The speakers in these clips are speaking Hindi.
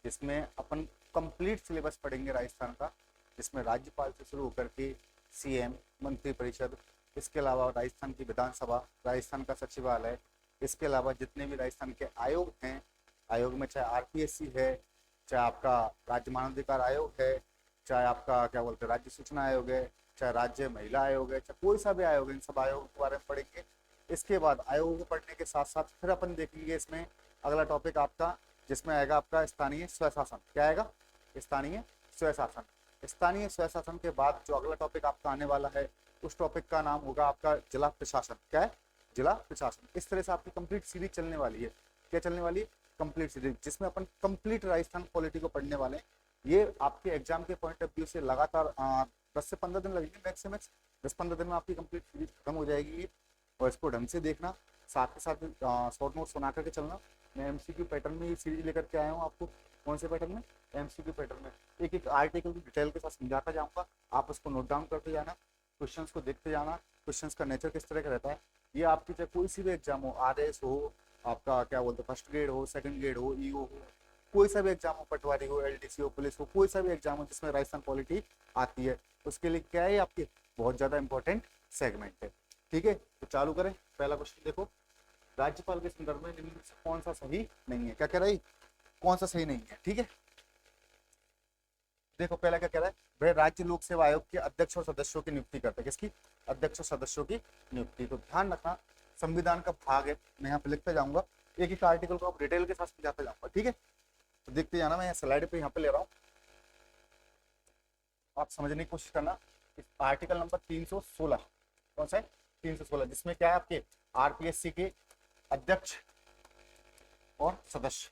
जिसमें अपन कंप्लीट सिलेबस पढ़ेंगे राजस्थान का, जिसमें राज्यपाल से शुरू होकर के सीएम, मंत्री परिषद, इसके अलावा राजस्थान की विधानसभा, राजस्थान का सचिवालय, इसके अलावा जितने भी राजस्थान के आयोग हैं, आयोग में चाहे आरपीएससी है, चाहे आपका राज्य मानवाधिकार आयोग है, चाहे आपका क्या बोलते हैं राज्य सूचना आयोग है, चाहे राज्य महिला आयोग है, चाहे कोई सा भी आयोग है, इन सब आयोगों के बारे में पढ़ेंगे। इसके बाद आयोगों को पढ़ने के साथ साथ फिर अपन देखेंगे इसमें अगला टॉपिक आपका, जिसमें आएगा आपका स्थानीय स्वशासन। क्या आएगा? स्थानीय स्वशासन। स्थानीय स्वशासन के बाद जो अगला टॉपिक आपका आने वाला है, उस टॉपिक का नाम होगा आपका जिला प्रशासन। क्या है? जिला प्रशासन। इस तरह से आपकी कंप्लीट सीरीज चलने वाली है। क्या चलने वाली है? कंप्लीट सीरीज, जिसमें अपन कंप्लीट राजस्थान पॉलिटी को पढ़ने वाले हैं। ये आपके एग्जाम के पॉइंट ऑफ व्यू से लगातार 10 से 15 दिन लगेंगे मैक्स से मैक्स। 10-15 दिन में आपकी कंप्लीट सीरीज खत्म हो जाएगी। और इसको ढंग से देखना, साथ के साथ शॉर्ट नोट्स बना करके चलना। मैं एमसीक्यू पैटर्न में ये सीरीज लेकर के आया हूँ आपको। कौन से पैटर्न में? एमसीक्यू पैटर्न में। एक एक आर्टिकल की डिटेल के साथ समझाता जाऊंगा, आप उसको नोट डाउन करते जाना, क्वेश्चंस को देखते जाना, क्वेश्चंस का नेचर किस तरह का रहता है। ये आपकी चाहे कोई सी भी एग्जाम हो, आरएस हो, आपका क्या बोलते हैं फर्स्ट ग्रेड हो, सेकंड ग्रेड हो, ईओ हो, कोई सा भी एग्जाम हो, पटवारी हो, एलडीसी हो, पुलिस हो, कोई सा भी एग्जाम हो जिसमें राजस्थान पॉलिटी आती है, उसके लिए क्या है आपके बहुत ज्यादा इंपॉर्टेंट सेगमेंट है। ठीक है, तो चालू करें। पहला क्वेश्चन देखो, राज्यपाल के संदर्भ में निम्न में से कौन सा सही नहीं है? क्या कह रहा है? कौन सा सही नहीं है? ठीक है, देखो पहला क्या कह रहा है, वह राज्य लोक सेवा आयोग के अध्यक्ष और सदस्यों की नियुक्ति करते हैं। किसकी? अध्यक्ष और सदस्यों की नियुक्ति। तो ध्यान रखना, संविधान का भाग है, मैं यहाँ पे लिखता जाऊंगा, एक एक आर्टिकल को आप डिटेल के साथ समझाता जाऊंगा। ठीक है, तो देखते जाना, मैं स्लाइड पे यहाँ पे ले रहा हूँ, आप समझने की कोशिश करना। आर्टिकल नंबर 316, कौन सा है? 316, जिसमें क्या है आपके आरपीएससी के अध्यक्ष और सदस्य,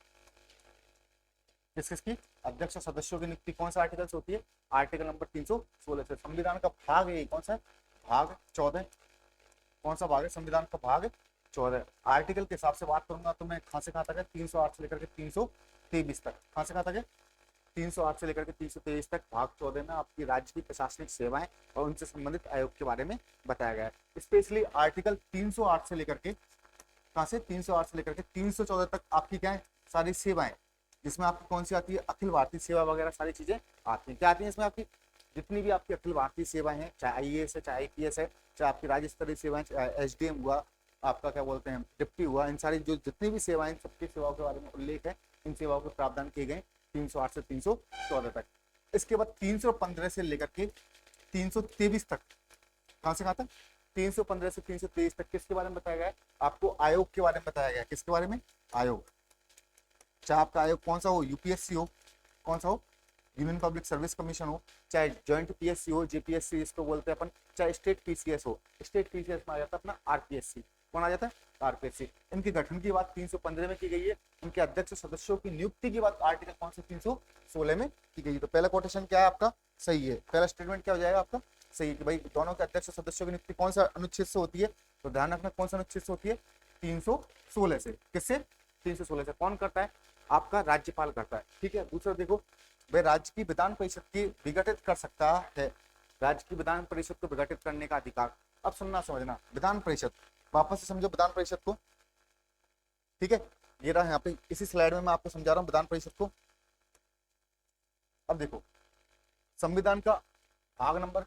किस किस की? अध्यक्ष और सदस्यों की नियुक्ति कौन सा आर्टिकल से होती है? आर्टिकल नंबर 316 से। संविधान का भाग है कौन सा है? भाग 14। कौन सा भाग है? संविधान का भाग 14। आर्टिकल के हिसाब से बात करूंगा तो मैं कहां से कहां तक है? 308 से लेकर के 323 तक। कहां से कहां तक है? 308 से लेकर के 323 तक भाग 14 में आपकी राज्य की प्रशासनिक सेवाएं और उनसे संबंधित आयोग के बारे में बताया गया है। स्पेशली आर्टिकल 308 से लेकर के, कहां से? 308 से लेकर के 314 तक आपकी क्या है? सारी सेवाएं, जिसमें आपकी कौन सी आती है? अखिल भारतीय सेवा वगैरह सारी चीजें आती हैं। क्या आती है इसमें? आपकी जितनी भी आपकी अखिल भारतीय सेवाएं हैं, चाहे आईएएस है, चाहे आईपीएस है, चाहे आपकी राज्य स्तरीय सेवाएं, चाहे एसडीएम हुआ, आपका क्या बोलते हैं डिप्टी हुआ, इन सारी जो जितनी भी सेवाएं, सबकी सेवाओं के बारे में उल्लेख है। इन सेवाओं के प्रावधान किए गए 308 से 314 तक। इसके बाद 315 से लेकर के 323 तक, कहां से कहां तक? 315 से 323 तक किसके बारे में बताया गया है? आपको आयोग के बारे में बताया गया है। किसके बारे में? आयोग। चाहे आपका आयोग कौन सा हो, यूपीएससी हो, कौन सा हो, यूनियन पब्लिक सर्विस कमीशन हो, चाहे ज्वाइंट पीएससी हो, जेपीएससी इसको बोलते हैं अपन, चाहे स्टेट पीसीएस हो। स्टेट पीसीएस में आ जाता है अपना आरपीएससी। कौन आ जाता है? आरपीएससी। इनके गठन की बात 315 में की गई है। उनके अध्यक्ष सदस्यों की नियुक्ति की बात आर्टिकल कौन से 316 में की गई है। तो पहला कोटेशन क्या है आपका? सही है। पहला स्टेटमेंट क्या हो जाएगा आपका? सही है कि भाई दोनों के अध्यक्ष सदस्यों की नियुक्ति कौन सा अनुच्छेद से होती है? तो ध्यान रखना कौन सा अनुच्छेद से होती है? 316 से। किससे? 316 से। कौन करता है? आपका राज्यपाल करता है। ठीक है, दूसरा देखो, वह राज्य की विधान परिषद की विघटित कर सकता है। राज्य की विधान परिषद को विघटित करने का अधिकार। अब सुनना समझना, विधान परिषद, वापस से समझो विधान परिषद को। ठीक है, ये रहा यहाँ पे इसी स्लाइड में मैं आपको समझा रहा हूँ विधान परिषद को। अब देखो, संविधान का भाग नंबर,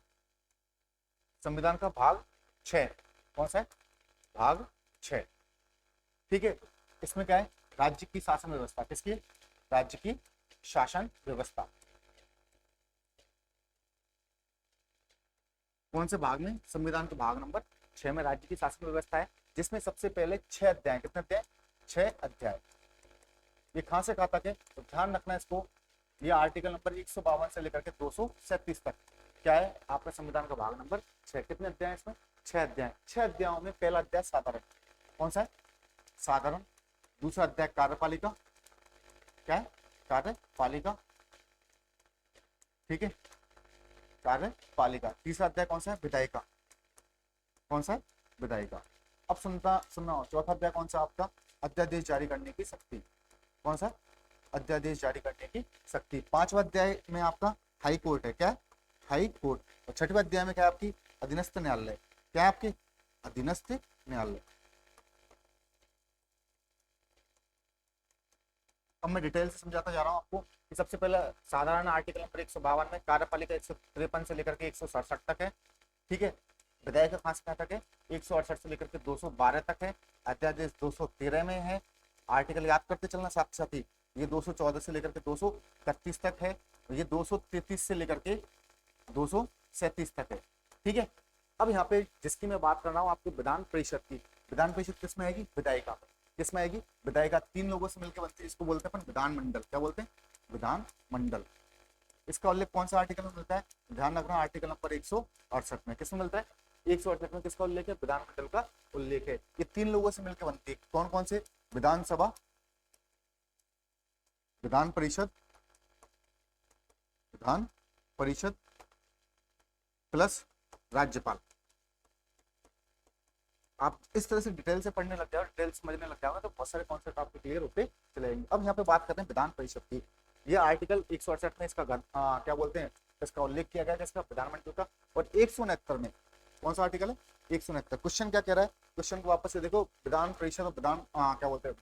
संविधान का भाग 6, कौन सा है? भाग 6। ठीक है, इसमें क्या है? राज्य की शासन व्यवस्था। किसकी? राज्य की शासन व्यवस्था। कौन से भाग में? संविधान के भाग नंबर 6 में राज्य की शासन व्यवस्था है, जिसमें सबसे पहले 6 अध्याय। कितने अध्याय? 6 अध्याय। ये कहां से कहां तक है? तो ध्यान रखना इसको, ये आर्टिकल नंबर 152 से लेकर के 237 तक क्या है आपका संविधान का भाग नंबर 6। कितने अध्याय इसमें? 6 अध्याय। 6 अध्यायों में पहला अध्याय साधारण। कौन सा है? साधारण। दूसरा अध्याय कार्यपालिका। क्या है? कार्यपालिका। ठीक है, कार्यपालिका। तीसरा अध्याय कौन सा है? विधायिका। कौन सा है? विधायिका। अब सुनना, चौथा अध्याय कौन सा आपका? अध्यादेश जारी करने की शक्ति। कौन सा? अध्यादेश जारी करने की शक्ति। पांचवा अध्याय में आपका हाई कोर्ट है। क्या है? High court. और छठवें अध्याय में क्या है आपकी? अधीनस्थ न्यायालय। क्या है आपके? अधीनस्थ न्यायालय। अब मैं डिटेल से समझाता जा रहा हूँ आपको कि सबसे पहले साधारण आर्टिकल नंबर 152 में कार्यपालिका 153 से लेकर के 167 तक है। ठीक है, विधायिका कहाँ से कहाँ तक है, 168 से लेकर के 212 तक है। अध्यादेश 213 में है। आर्टिकल याद करते चलना साथ साथ ही, ये 214 से लेकर के 231 तक है, ये 233 से लेकर के 237 तक है। ठीक है, अब यहाँ पे जिसकी मैं बात कर रहा हूँ आपको विधान परिषद की, विधान परिषद किसमें आएगी, विधायिका किसमें आएगी, विधायिका 3 लोगों से मिलकर बनती है, इसको बोलते हैं अपन विधान मंडल। क्या बोलते हैं, विधान मंडल। इसका उल्लेख कौन सा आर्टिकल में मिलता है, ध्यान रखना आर्टिकल नंबर 168 में। किसमें मिलता है, 168 में किसका उल्लेख है, विधानमंडल का उल्लेख है। ये 3 लोगों से मिलकर बनती है, कौन कौन से, विधानसभा, विधान परिषद, विधान परिषद प्लस राज्यपाल। आप इस तरह से डिटेल से पढ़ने लग जाओ, डिटेल समझने लग जाओगे तो बहुत सारे कॉन्सेप्ट आपको क्लियर होते चले जाएंगे। अब यहाँ पे बात करते हैं विधान परिषद की। ये आर्टिकल 168 में इसका क्या बोलते हैं, इसका उल्लेख किया गया है, इसका विधानमंडल का। और 169 में कौन सा आर्टिकल है, 169। क्वेश्चन क्या कह रहा है, क्वेश्चन को वापस से देखो, विधान परिषद और विधान क्या बोलते हैं,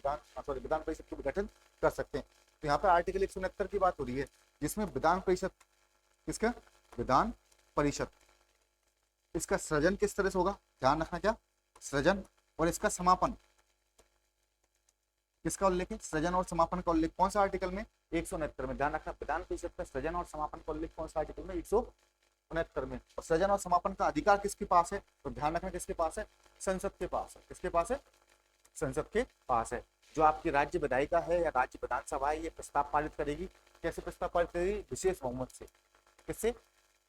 विधान परिषद को गठन कर सकते हैं। तो यहाँ पे आर्टिकल 169 की बात हो रही है, जिसमें विधान परिषद, किसका, विधान परिषद, इसका सृजन किस तरह से होगा, ध्यान रखना, क्या सृजन, और इसका समापन किसका उल्लेख है, सृजन और समापन का उल्लेख कौन सा आर्टिकल में, 169 में। ध्यान रखना, विधान परिषद का सृजन और समापन का उल्लेख कौन सा आर्टिकल में, 169 में। और सृजन और समापन का अधिकार किसके पास है, तो ध्यान रखना किसके पास है, संसद के पास है। किसके पास है, संसद के पास है। जो आपकी राज्य विधायिका है या राज्य विधानसभा है, ये प्रस्ताव पारित करेगी। कैसे प्रस्ताव पारित करेगी, विशेष बहुमत से। किससे,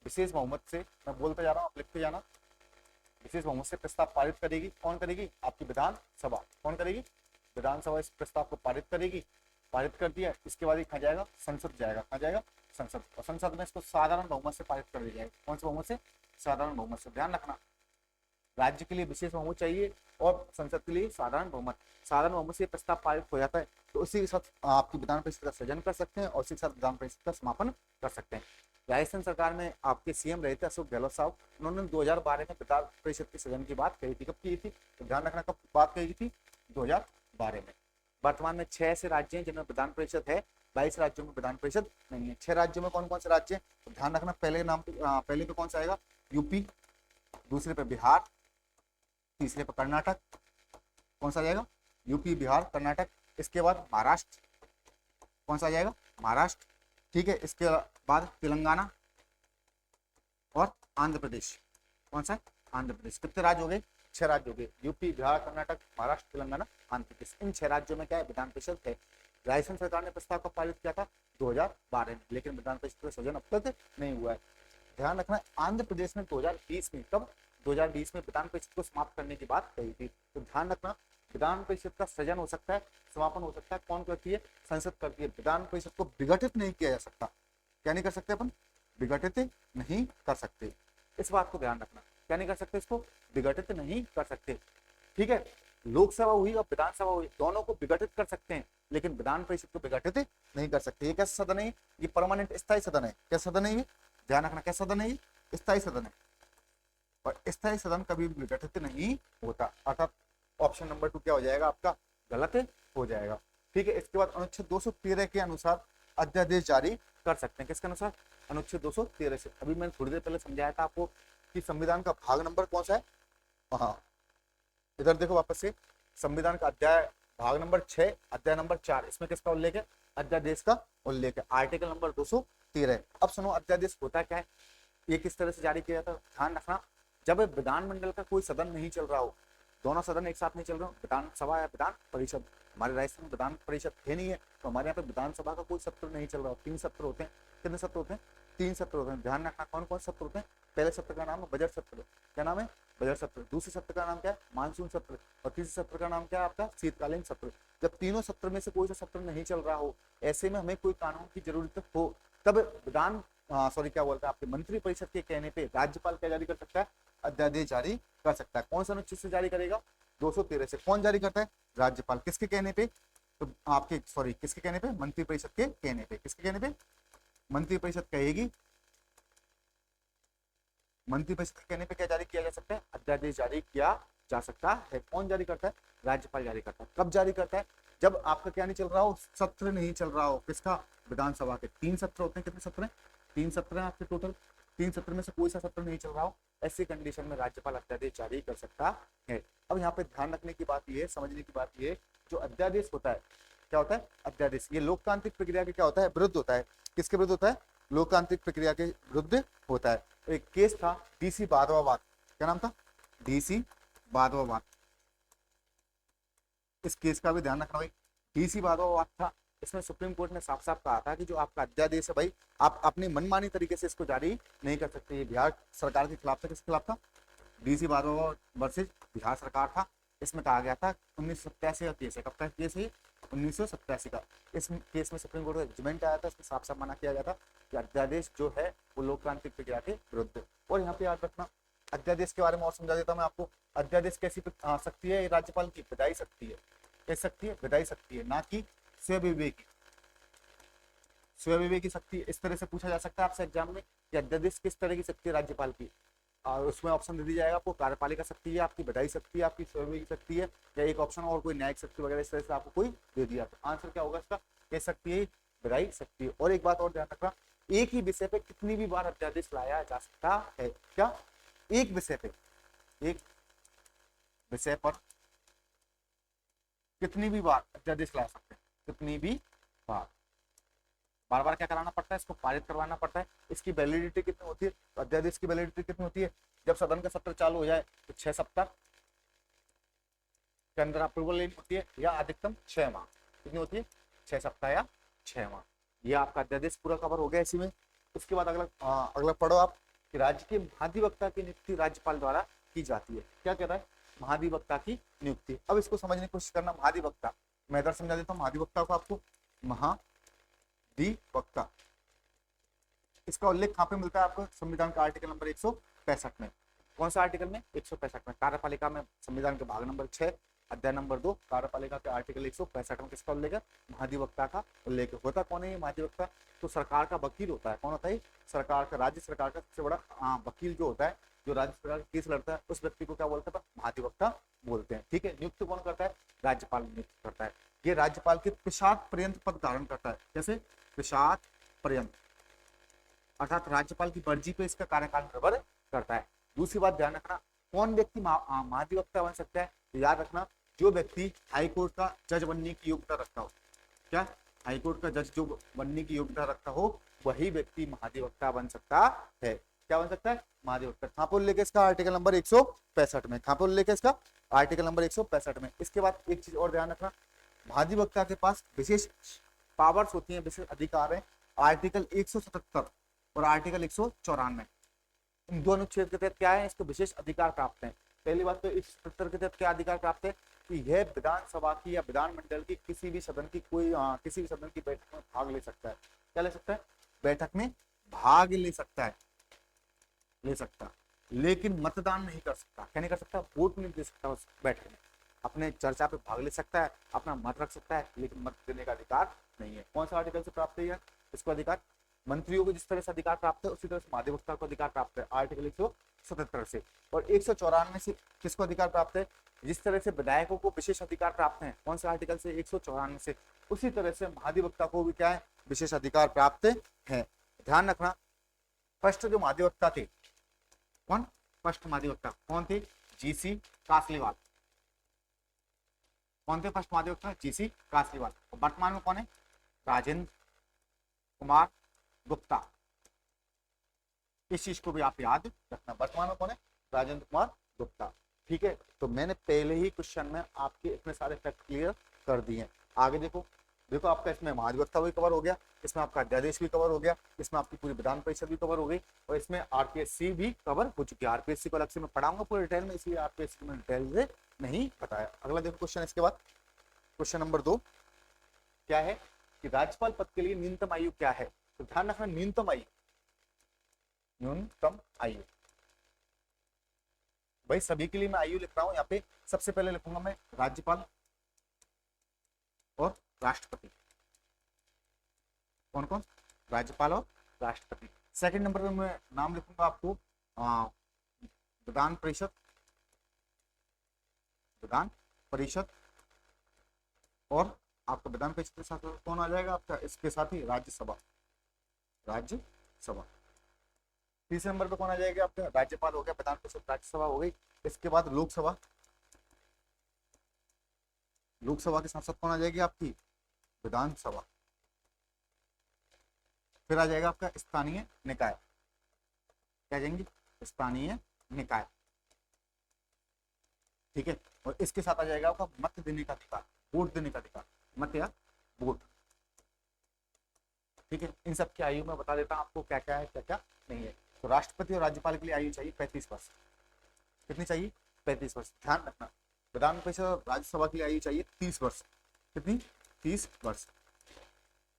विशेष बहुमत से। मैं बोलते जा रहा हूँ, आप लिखते जाना। विशेष बहुमत से प्रस्ताव पारित करेगी, कौन करेगी, आपकी विधानसभा। कौन करेगी, विधानसभा इस प्रस्ताव को पारित करेगी। पारित कर दिया, इसके बाद ये कहाँ जाएगा, संसद जाएगा। कहाँ जाएगा, संसद। और संसद में इसको साधारण बहुमत से पारित कर दिया जाएगा। कौन से बहुमत से, साधारण बहुमत से। ध्यान रखना, राज्य के लिए विशेष बहुमत चाहिए और संसद के लिए साधारण बहुमत। साधारण बहुमत से प्रस्ताव पारित हो जाता है तो उसी के साथ आपकी विधान परिषद का सृजन कर सकते हैं और उसी के साथ विधान परिषद का समापन कर सकते हैं। राजस्थान सरकार में आपके सीएम रहे थे अशोक गहलोत साहब, उन्होंने 2012 में विधान परिषद के सृजन की बात कही थी। कब की थी, तो ध्यान रखना कब बात कही थी, 2012 में। वर्तमान में 6 ऐसे राज्य हैं जिनमें विधान परिषद है, 22 राज्यों में विधान परिषद नहीं है। 6 राज्यों में कौन कौन से राज्य हैं, तो ध्यान रखना, पहले पे कौन सा आएगा, यूपी, दूसरे पे बिहार, तीसरे पे कर्नाटक। कौन सा जाएगा, यूपी, बिहार, कर्नाटक। इसके बाद महाराष्ट्र, कौन सा जाएगा, महाराष्ट्र। ठीक है, इसके बाद तेलंगाना और आंध्र प्रदेश। कौन सा, आंध्र प्रदेश। कितने राज्य हो गए, 6 राज्य हो गए, यूपी, बिहार, कर्नाटक, महाराष्ट्र, तेलंगाना, आंध्र प्रदेश। इन 6 राज्यों में क्या है, विधान परिषद है। राजस्थान सरकार ने प्रस्ताव का पारित किया था 2012 में, लेकिन विधान परिषद का सृजन अब तक नहीं हुआ है। ध्यान रखना, आंध्र प्रदेश में 2020 में, कब, 2020 में विधान परिषद को समाप्त करने की बात कही थी। तो ध्यान रखना, विधान परिषद का सृजन हो सकता है, समापन हो सकता है, कौन करती है, संसद करती है। विधान परिषद को विघटित नहीं किया जा सकता। क्या नहीं कर सकते अपन, विघटित नहीं कर सकते। इस बात को ध्यान रखना, क्या नहीं कर सकते, इसको विघटित नहीं कर सकते। ठीक है, लोकसभा हुई और विधानसभा हुई, दोनों को विघटित कर सकते हैं लेकिन विधान परिषद को विघटित नहीं कर सकते। ये कैसा सदन है, ये परमानेंट स्थायी सदन है। क्या सदन है ये, ध्यान रखना, क्या सदन है ये, स्थायी सदन है। और स्थायी सदन कभी विघटित नहीं होता, अर्थात ऑप्शन नंबर 2 क्या हो जाएगा आपका, गलत हो जाएगा। ठीक है, इसके बाद अनुच्छेद 213 के अनुसार अध्यादेश जारी कर सकते हैं। किसके अनुसार, अनुच्छेद 213 से। अभी मैंने थोड़ी देर पहले समझाया था आपको कि संविधान का भाग नंबर कौन सा है, हाँ इधर देखो वापस से, संविधान का अध्याय भाग नंबर 6 अध्याय नंबर 4, इसमें किसका उल्लेख है, अध्यादेश का उल्लेख है, आर्टिकल नंबर 213। अब सुनो, अध्यादेश होता क्या है, ये किस तरह से जारी किया जाता है। ध्यान रखना, जब विधानमंडल का कोई सदन नहीं चल रहा हो, दोनों सदन एक साथ नहीं चल रहे हो, विधानसभा या विधान परिषद, हमारे राजस्थान में विधान परिषद है नहीं है, तो हमारे यहाँ पे विधानसभा का कोई सत्र नहीं चल रहा हो। 3 सत्र होते हैं। कितने सत्र होते हैं, 3 सत्र होते हैं। ध्यान रखना, कौन कौन सत्र होते हैं। पहले सत्र का नाम है बजट सत्र। क्या नाम है, बजट सत्र। दूसरे सत्र का नाम क्या है, मानसून सत्र। और तीसरे सत्र का नाम क्या है आपका, शीतकालीन सत्र। जब तीनों सत्र में से कोई सा सत्र नहीं चल रहा हो, ऐसे में हमें कोई कानून की जरूरत हो, तब विधान क्या बोलते हैं आपके मंत्री परिषद के कहने पे राज्यपाल क्या जारी कर सकता है, अध्यादेश जारी कर सकता है। कौन सा अनुच्छेद से जारी करेगा, 213 से। कौन जारी करता है, राज्यपाल। किसके कहने पे, तो आपके किसके कहने पे, मंत्री परिषद के कहने पे। किसके कहने पे, मंत्री परिषद कहेगी। मंत्री परिषद के कहने पे क्या जारी किया जा सकता है, अध्यादेश जारी किया जा सकता है। कौन जारी करता है? राज्यपाल जारी करता है। कब जारी करता है? जब आपका क्या नहीं चल रहा हो, सत्र नहीं चल रहा हो, किसका? विधानसभा के 3 सत्र होते हैं। कितने सत्र हैं? 3 सत्र हैं आपके टोटल। 3 सत्र में से कोई सा सत्र नहीं चल रहा हो, ऐसी कंडीशन में राज्यपाल अध्यादेश जारी कर सकता है। अब यहाँ पे ध्यान रखने की बात ये, समझने की बात ये, जो अध्यादेश होता है, क्या होता है? अध्यादेश ये लोकतांत्रिक प्रक्रिया के क्या होता है? विरुद्ध होता है। किसके विरुद्ध होता है? लोकतांत्रिक प्रक्रिया के विरुद्ध होता है। एक केस था डीसी वाधवाबाद, क्या नाम था? डीसी वाधवाबाद। इस केस का भी ध्यान रखना भाई, डीसी वाधवाबाद था। इसमें सुप्रीम कोर्ट ने साफ साफ कहा था कि जो आपका अध्यादेश है भाई, आप अपनी मनमानी तरीके से इसको जारी नहीं कर सकते। ये बिहार सरकार के खिलाफ था। किसके खिलाफ था? डीसी वाधवाबाद वर्सेज बिहार सरकार था। इसमें कहा गया था 1987 का केस है। कब का केस है? 1987 का। इस केस में सुप्रीम कोर्ट का जजमेंट आया था, इसमें साफ साफ मना किया गया था कि अध्यादेश जो है वो लोकतांत्रिक प्रक्रिया के विरुद्ध। और यहाँ पे याद रखना, अध्यादेश के बारे में और समझा देता हूं मैं आपको। अध्यादेश कैसी आ सकती है? राज्यपाल की विधायी शक्ति है। कैसे सकती है? विधायी शक्ति है, ना कि स्वविवेकी। स्वविवेकी शक्ति इस तरह से पूछा जा सकता है आपसे एग्जाम में कि अध्यादेश किस तरह की शक्ति है राज्यपाल की, और उसमें ऑप्शन दे दी जाएगा आपको, कार्यपालिका शक्ति है, आपकी विधायी शक्ति है, आपकी स्वविवेकी शक्ति है, या एक ऑप्शन और कोई न्यायिक शक्ति वगैरह, इस तरह से आपको कोई दे दिया। तो आंसर क्या होगा इसका? कह सकती है विधायी शक्ति है। और एक बात और ध्यान रखना, एक ही विषय पे कितनी भी बार अध्यादेश लाया जा सकता है। क्या? एक विषय पे, एक विषय पर कितनी भी बार अध्यादेश ला सकते हैं, कितनी भी बार। बार बार क्या कराना पड़ता है? इसको पारित करवाना पड़ता है। इसकी वैलिडिटी कितनी होती है? तो अध्यादेश की वैलिडिटी कितनी होती है? जब सदन का सत्र चालू हो जाए तो 6 सप्ताह के अंदर अप्रूवल लेनी होती है, या अधिकतम 6 माह। कितनी होती है? 6 सप्ताह या 6 माह। ये आपका अध्यादेश पूरा कवर हो गया इसी में। उसके बाद अगला पढ़ो आप कि राज्य के महाधिवक्ता की नियुक्ति राज्यपाल द्वारा की जाती है। क्या कह रहा है? महाधिवक्ता की नियुक्ति। अब इसको समझने की कोशिश करना। महाधिवक्ता मैं इधर समझा देता हूँ महाधिवक्ता को आपको। महाधिवक्ता, इसका उल्लेख कहाँ पे मिलता है आपको? संविधान का आर्टिकल नंबर 165 में। कौन सा आर्टिकल में? 165 में। कार्यपालिका में संविधान के भाग नंबर 6 अध्याय नंबर 2 कार्यपालिका के आर्टिकल 165 में किसका उल्लेख है? महाधिवक्ता का उल्लेख होता। कौन है ये महाधिवक्ता? तो सरकार का वकील होता है। कौन होता है? सरकार का, राज्य सरकार का सबसे बड़ा वकील जो होता है, जो राज्य सरकार का केस लड़ता है, उस व्यक्ति को क्या बोलते हैं? महाधिवक्ता बोलते हैं। ठीक है। नियुक्त कौन करता है? राज्यपाल नियुक्त करता है। ये राज्यपाल के पिशाच पर्यंत पद धारण करता है। कैसे? पिशाच पर्यंत, अर्थात राज्यपाल की मर्जी पे इसका कार्यकाल निर्भर करता है। दूसरी बात ध्यान रखना, कौन व्यक्ति महाधिवक्ता बन सकता है? तो याद रखना, जो व्यक्ति हाईकोर्ट का जज बनने की योग्यता रखता हो। क्या? हाईकोर्ट का जज जो बनने की योग्यता रखता हो, वही व्यक्ति महाधिवक्ता बन सकता है। क्या बन सकता है? महाधिवक्ता। कहाँ पर उल्लेख है इसका? आर्टिकल नंबर 165 में। कहाँ पर उल्लेख है इसका? आर्टिकल नंबर 165 में। इसके बाद एक चीज और ध्यान रखना, महाधिवक्ता के पास विशेष पावर्स होती हैं, विशेष अधिकार है। आर्टिकल 177 और आर्टिकल 194, इन दोनों अनुच्छेद के तहत क्या है? इसको विशेष अधिकार प्राप्त है। पहली बात तो 177 के तहत क्या अधिकार प्राप्त है कि यह विधानसभा की या विधानमंडल की किसी भी सदन की किसी भी सदन की बैठक में भाग ले सकता है। क्या ले सकता है? बैठक में भाग ले सकता है, ले सकता, लेकिन मतदान नहीं कर सकता। क्या नहीं कर सकता? वोट नहीं दे सकता उस बैठक में। अपने चर्चा पे भाग ले सकता है, अपना मत रख सकता है, लेकिन मत देने का अधिकार नहीं है। कौन सा आर्टिकल से प्राप्त है इसको अधिकार? मंत्रियों को जिस तरह से अधिकार प्राप्त है, उसी तरह से महाधिवक्ता को अधिकार प्राप्त है आर्टिकल 177 से। और 194 से किसको अधिकार प्राप्त है? जिस तरह से विधायकों को विशेष अधिकार प्राप्त है, कौन सा आर्टिकल से? 194 से। उसी तरह से महाधिवक्ता को भी क्या है? विशेष अधिकार प्राप्त है। ध्यान रखना, फर्स्ट जो महाधिवक्ता थे, कौन? फर्स्ट महाधिवक्ता कौन थे? जीसी कासलीवाल। कौन थे फर्स्ट महाधिवक्ता? जीसी कासलीवाल। वर्तमान में कौन है? राजेंद्र कुमार गुप्ता। इस चीज को भी आप याद रखना। वर्तमान में कौन है? राजेंद्र कुमार गुप्ता। ठीक है। तो मैंने पहले ही क्वेश्चन में आपके इतने सारे फैक्ट क्लियर कर दिए। आगे देखो, देखो आपका इसमें महाधिवक्ता भी कवर हो गया, इसमें आपका अध्यादेश भी कवर हो गया, इसमें आपकी पूरी विधान परिषद भी कवर हो गई, और इसमें आरपीएससी भी कवर हो चुकी है। आरपीएससी को अलग से मैं पढ़ाऊंगा पूरे डिटेल में, इसलिए आरपीएससी को मैं डिटेल से नहीं बताया। अगला देखो क्वेश्चन। इसके बाद क्वेश्चन नंबर 2 क्या है कि राज्यपाल पद के लिए न्यूनतम आयु क्या है? तो ध्यान रखना, न्यूनतम आयु, न्यूनतम आयु भाई सभी के लिए मैं आयु लिख रहा हूं। यहाँ पे सबसे पहले लिखूंगा मैं राज्यपाल और राष्ट्रपति। कौन कौन? राज्यपाल और राष्ट्रपति। सेकंड नंबर पे मैं नाम लिखूंगा आपको विधान परिषद विधान परिषद, और आपका विधान परिषद के साथ कौन आ जाएगा आपका, इसके साथ ही राज्यसभा, राज्यसभा। तीसरे नंबर पे कौन आ जाएगा आपका, राज्यपाल हो गया, विधान परिषद, राज्यसभा हो गई। इसके बाद लोकसभा, लोकसभा के साथ साथ कौन आ जाएगी आपकी, विधानसभा। फिर आ जाएगा आपका स्थानीय निकाय, क्या आ जाएंगे, स्थानीय निकाय, ठीक है। और इसके साथ आ जाएगा आपका मत देने का अधिकार, वोट देने का अधिकार, मत या वोट, ठीक है। इन सब की आयु में बता देता हूं आपको क्या क्या है क्या क्या नहीं है। तो राष्ट्रपति और राज्यपाल के लिए आयु चाहिए 35 वर्ष। कितनी चाहिए, 35 वर्ष। ध्यान रखना, विधान परिषद और राज्यसभा के लिए आयु चाहिए 30 वर्ष। कितनी, 30 वर्ष।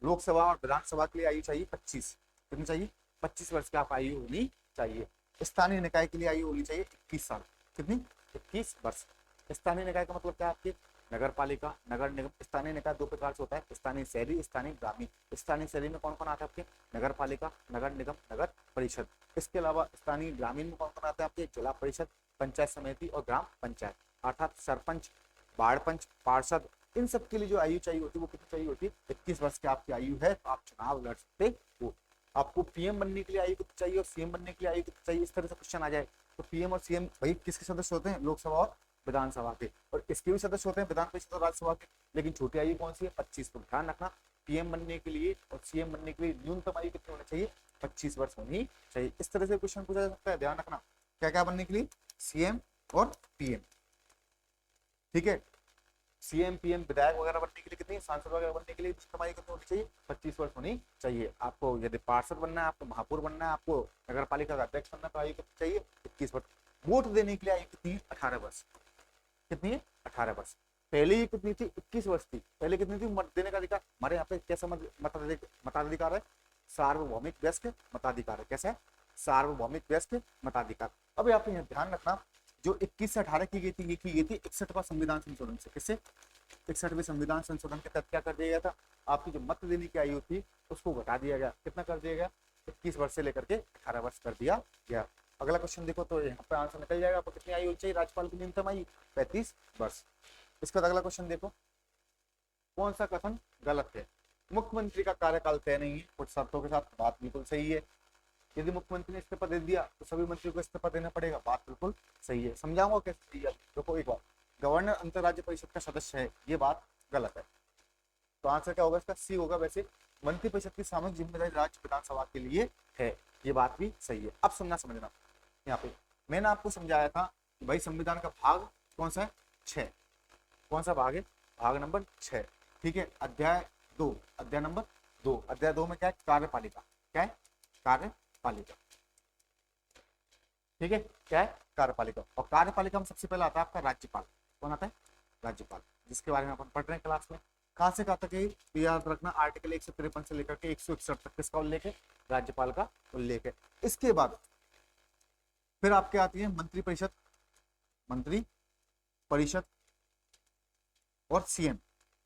लोकसभा और विधानसभा के लिए आयु चाहिए 25। कितनी चाहिए, 25 वर्ष की आप आयु होनी चाहिए। स्थानीय निकाय के लिए आयु होनी चाहिए 21 साल। कितनी, 21 वर्ष। स्थानीय निकाय का मतलब क्या है आपके, नगर पालिका, नगर निगम। स्थानीय निकाय दो प्रकार से होता है, स्थानीय शहरी, स्थानीय ग्रामीण। स्थानीय शहरी में कौन कौन आता है आपके, नगर पालिका, नगर निगम, नगर परिषद। इसके अलावा स्थानीय ग्रामीण में कौन कौन आता है आपके, जिला परिषद, पंचायत समिति और ग्राम पंचायत, अर्थात सरपंच, वार्ड पंच, पार्षद। इन सब के लिए जो आयु चाहिए होती है वो कितनी चाहिए होती है, 21 वर्ष की आपकी आयु है तो आप चुनाव लड़ सकते हो। आपको पीएम बनने के लिए आयु कितनी चाहिए और सीएम बनने के लिए आयु कितनी चाहिए, इस तरह से क्वेश्चन आ जाए तो पीएम और सीएम भाई किसके सदस्य होते हैं, लोकसभा और विधानसभा के, और इसके भी सदस्य होते हैं विधान परिषद और राज्यसभा के। लेकिन छोटी आयु कौन सी है, 25। तो ध्यान रखना, पीएम बनने के लिए और सीएम बनने के लिए न्यूनतम आयु कितनी होनी चाहिए, 25 वर्ष होनी चाहिए। इस तरह से क्वेश्चन पूछा जा सकता है, ध्यान रखना। क्या क्या बनने के लिए, सीएम और पीएम, ठीक है। सीएम पीएम विधायक वगैरह बनने के लिए कितनी, सांसद वगैरह बनने के लिए आयु कितनी होनी चाहिए, 25 वर्ष होनी चाहिए। आपको यदि पार्षद बनना है, आपको महापौर बनना है, आपको नगर पालिका का अध्यक्ष बनना है तो आयु कितनी चाहिए, 21 वर्ष। वोट देने के लिए आयु कितनी है, 18 वर्ष। कितनी है, 18 वर्ष। पहले ही कितनी थी, 21 वर्ष थी। पहले कितनी थी, मत देने का अधिकार। हमारे यहाँ पे कैसा मताधिकार है, सार्वभौमिक वयस्क मताधिकार है। कैसा है, सार्वभौमिक वयस्क मताधिकार। अब यहाँ पे ध्यान रखना, जो 21 से 18 की गई थी, ये की गई थी 61वां संविधान संशोधन से। किससे, 61वें संविधान संशोधन के तहत क्या कर दिया गया था, आपकी जो मत देने की आयु थी उसको घटा दिया गया। कितना कर दिया गया, 21 वर्ष से लेकर के 18 वर्ष कर दिया गया। अगला क्वेश्चन देखो तो यहाँ पे आंसर निकल जाएगा। आपको कितनी आयु चाहिए, राज्यपाल की न्यूनतम आयु 35 वर्ष। इसके बाद अगला क्वेश्चन देखो, कौन सा कथन गलत है, मुख्यमंत्री का कार्यकाल तय नहीं है, कुछ शर्तों के साथ। बात बिल्कुल सही है। यदि मुख्यमंत्री ने इस्तीफा दे दिया तो सभी मंत्रियों को इस्तीफा देना पड़ेगा। बात बिल्कुल सही है। समझाऊंगा कैसे सही है, देखो एक बार, गवर्नर अंतरराज्य परिषद का सदस्य है, ये बात गलत है। तो आंसर क्या होगा इसका, सी होगा। वैसे मंत्रिपरिषद की सामूहिक जिम्मेदारी राज्य विधानसभा के लिए है, ये बात भी सही है। अब सुनना समझना, यहाँ पे मैंने आपको समझाया था कि भाई संविधान का भाग कौन सा है, 6। कौन सा भाग है, भाग नंबर 6, ठीक है। अध्याय 2, अध्याय नंबर 2, अध्याय 2 में क्या है, कार्यपालिका। क्या है, कार्यपालिका, ठीक है। क्या है, कार्यपालिका। और कार्यपालिका में सबसे पहले आता है आपका राज्यपाल। कौन आता है, राज्यपाल, जिसके बारे में अपन पढ़ रहे हैं क्लास में। कहां से कहां तक है, याद रखना, आर्टिकल 153 से लेकर के 161 तक किसका उल्लेख है, राज्यपाल का उल्लेख है। इसके बाद फिर आपके आती है मंत्रिपरिषद, मंत्री परिषद और सीएम।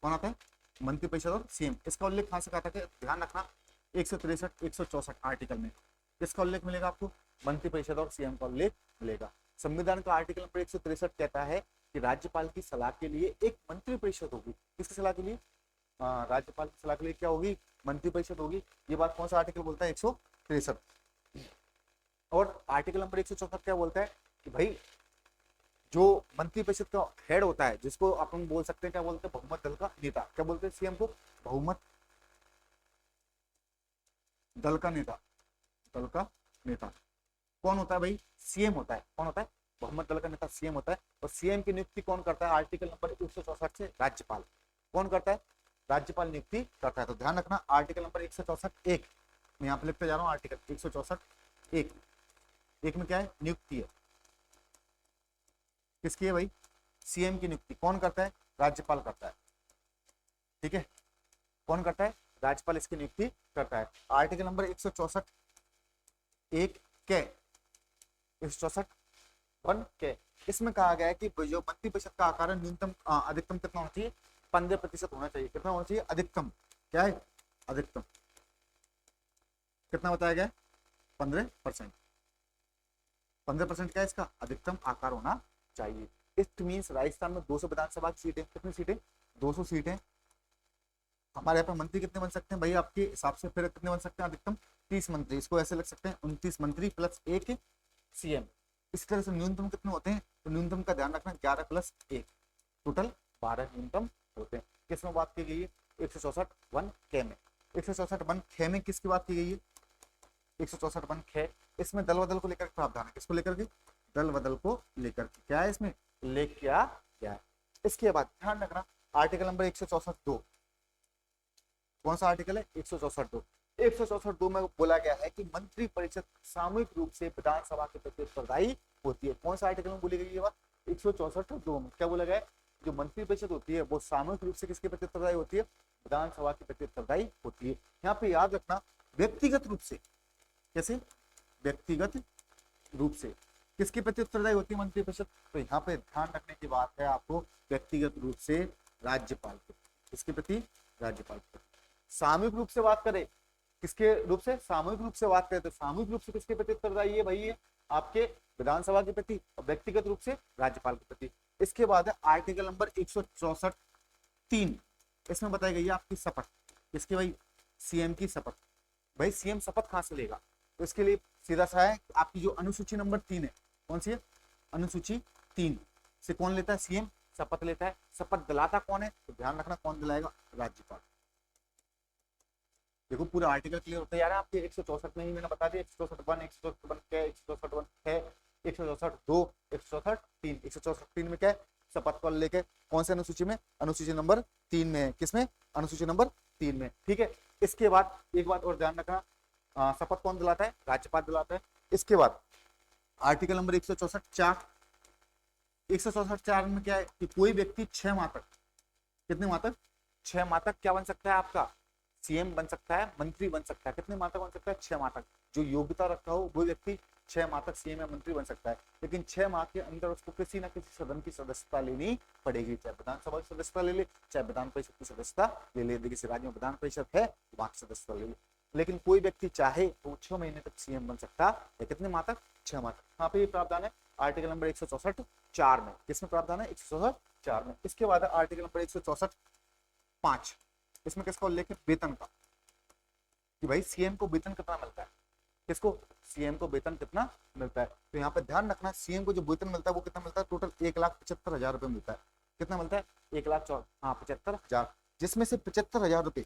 कौन आता है, मंत्रिपरिषद और सीएम। इसका उल्लेख कहां से कहां तक है, ध्यान रखना, 163 164 आर्टिकल में किसका उल्लेख मिलेगा आपको, मंत्रिपरिषद और सीएम का उल्लेख मिलेगा। संविधान का आर्टिकल नंबर 163 कहता है कि राज्यपाल की सलाह के लिए एक मंत्रिपरिषद होगी। किसकी सलाह के लिए, राज्यपाल की सलाह के लिए क्या होगी, मंत्रिपरिषद होगी। ये बात कौन सा आर्टिकल बोलता है, 163। और आर्टिकल नंबर 164 क्या बोलता है कि भाई जो मंत्रिपरिषद का हेड होता है, जिसको अपन बोल सकते हैं क्या बोलते हैं, बहुमत दल का नेता। क्या बोलते हैं सीएम को, बहुमत दल का नेता, दल का नेता। कौन होता है भाई, सीएम होता है। कौन होता है, बहुमत दल का नेता सीएम होता है। और सीएम की नियुक्ति कौन करता है, आर्टिकल नंबर 164 से राज्यपाल। कौन करता है, राज्यपाल नियुक्ति करता है। तो ध्यान रखना, आर्टिकल नंबर 164 1, मैं यहाँ पे लिखते जा रहा हूँ, आर्टिकल 164 1 में क्या है, नियुक्ति है। किसकी है भाई, सीएम की नियुक्ति कौन करता है, राज्यपाल करता है, ठीक है। कौन करता है, राज्यपाल इसकी नियुक्ति करता है। आर्टिकल नंबर 164 1 के 164 1 के, इसमें कहा गया है कि जो मंत्रिपरिषद का आकार न्यूनतम अधिकतम कितना होना चाहिए, 15% होना चाहिए। कितना होना चाहिए, अधिकतम। क्या है, अधिकतम कितना बताया गया, 15%। 15% क्या है इसका अधिकतम आकार होना चाहिए। इट मीन्स राजस्थान में 200 विधानसभा की सीटें, कितनी सीटें, 200 सीटें। हमारे यहाँ पे मंत्री कितने बन सकते हैं भाई आपके हिसाब से, फिर कितने बन सकते हैं, अधिकतम 30 मंत्री, इसको ऐसे लग सकते हैं 29 मंत्री प्लस 1 सीएम। इस तरह से न्यूनतम कितने होते हैं, तो न्यूनतम का ध्यान रखना 11 प्लस 1, टोटल 12 न्यूनतम होते हैं। किसमें बात की गई है, 164 वन खे में। 164 वन खे में किसकी बात की गई है, 164 वन खे। इसमें दल बदल को लेकर प्रावधान है, किसको लेकर के, दल बदल को लेकर के, क्या है इसमें, लेख क्या है। इसके बाद ध्यान रखना आर्टिकल नंबर 164(2), कौन सा आर्टिकल है, 164(2). 164(2) में बोला गया है कि मंत्री परिषद सामूहिक रूप से विधानसभा के प्रति उत्तरदायी होती है। कौन सा आर्टिकल में बोली गई है बात, 164(2) में क्या बोला गया है, जो मंत्री परिषद होती है वो सामूहिक रूप से किसके प्रति उत्तरदायी होती है, विधानसभा के प्रति उत्तरदायी होती है। यहाँ पे याद रखना व्यक्तिगत रूप से, कैसे, व्यक्तिगत रूप से किसके प्रति उत्तरदायी होती है मंत्री परिषद, तो यहाँ पे ध्यान रखने की बात है आपको, व्यक्तिगत रूप से राज्यपाल के, किसके प्रति, राज्यपाल के। सामूहिक रूप से बात करें, किसके रूप से, सामूहिक रूप से बात करें तो सामूहिक रूप से किसके प्रति उत्तरदायी है भाई, ये आपके विधानसभा के प्रति, और व्यक्तिगत रूप से राज्यपाल के प्रति। इसके बाद है आर्टिकल नंबर 164(3), इसमें बताई गई है आपकी शपथ, किसकी भाई, सीएम की शपथ। भाई सीएम शपथ कहां से लेगा, तो इसके लिए सीधा सा है आपकी जो अनुसूची नंबर 3 है, कौन सी है, अनुसूची 3 से कौन लेता है, सीएम शपथ लेता है। शपथ दिलाता कौन है, तो ध्यान रखना कौन दिलाएगा, राज्यपाल। देखो पूरा आर्टिकल क्लियर होता है यार आपके 164 में ही मैंने बता दिया, 164(1), 164(1) क्या है, 164(1) है, 164(2), 164(3). 164(3) में क्या है, शपथ को लेके कौन से अनुसूची में, अनुसूची नंबर 3 में है, किसमें, अनुसूची नंबर 3 में, ठीक है। इसके बाद एक बात और ध्यान रखना, शपथ कौन दिलाता है, राज्यपाल दिलाता है। इसके बाद आर्टिकल नंबर 164(4), 164(4) में क्या है कि कोई व्यक्ति 6 माह तक, कितने माह तक, 6 माह तक क्या बन सकता है आपका, सीएम बन सकता है, मंत्री बन सकता है। कितने माह तक बन सकता है, 6 माह तक। जो योग्यता रखा हो वो व्यक्ति 6 माह तक सीएम या मंत्री बन सकता है, लेकिन 6 माह के अंदर उसको किसी ना किसी सदन की सदस्यता लेनी पड़ेगी, चाहे विधानसभा की सदस्यता ले ले, चाहे विधान परिषद की सदस्यता ले ले। किसी राज्य में विधान परिषद है तो वहां की सदस्यता ले ले, लेकिन कोई व्यक्ति चाहे तो 6 महीने तक सीएम बन सकता है। कितने माह तक, 6 माह तक। यहाँ पे ये प्रावधान है आर्टिकल नंबर 164(4) में, किसमें प्रावधान है, 164(4) में। इसके बाद आर्टिकल नंबर 164(5), इसमें किसका उल्लेख है, वेतन का, कि भाई सीएम को वेतन कितना मिलता है, किसको, सीएम को वेतन कितना मिलता है। तो यहाँ पे ध्यान रखना सीएम को जो वेतन मिलता है वो कितना मिलता है, टोटल 1,75,000 रुपए मिलता है। कितना मिलता है, 1,75,000, जिसमें से 75,000 रुपए,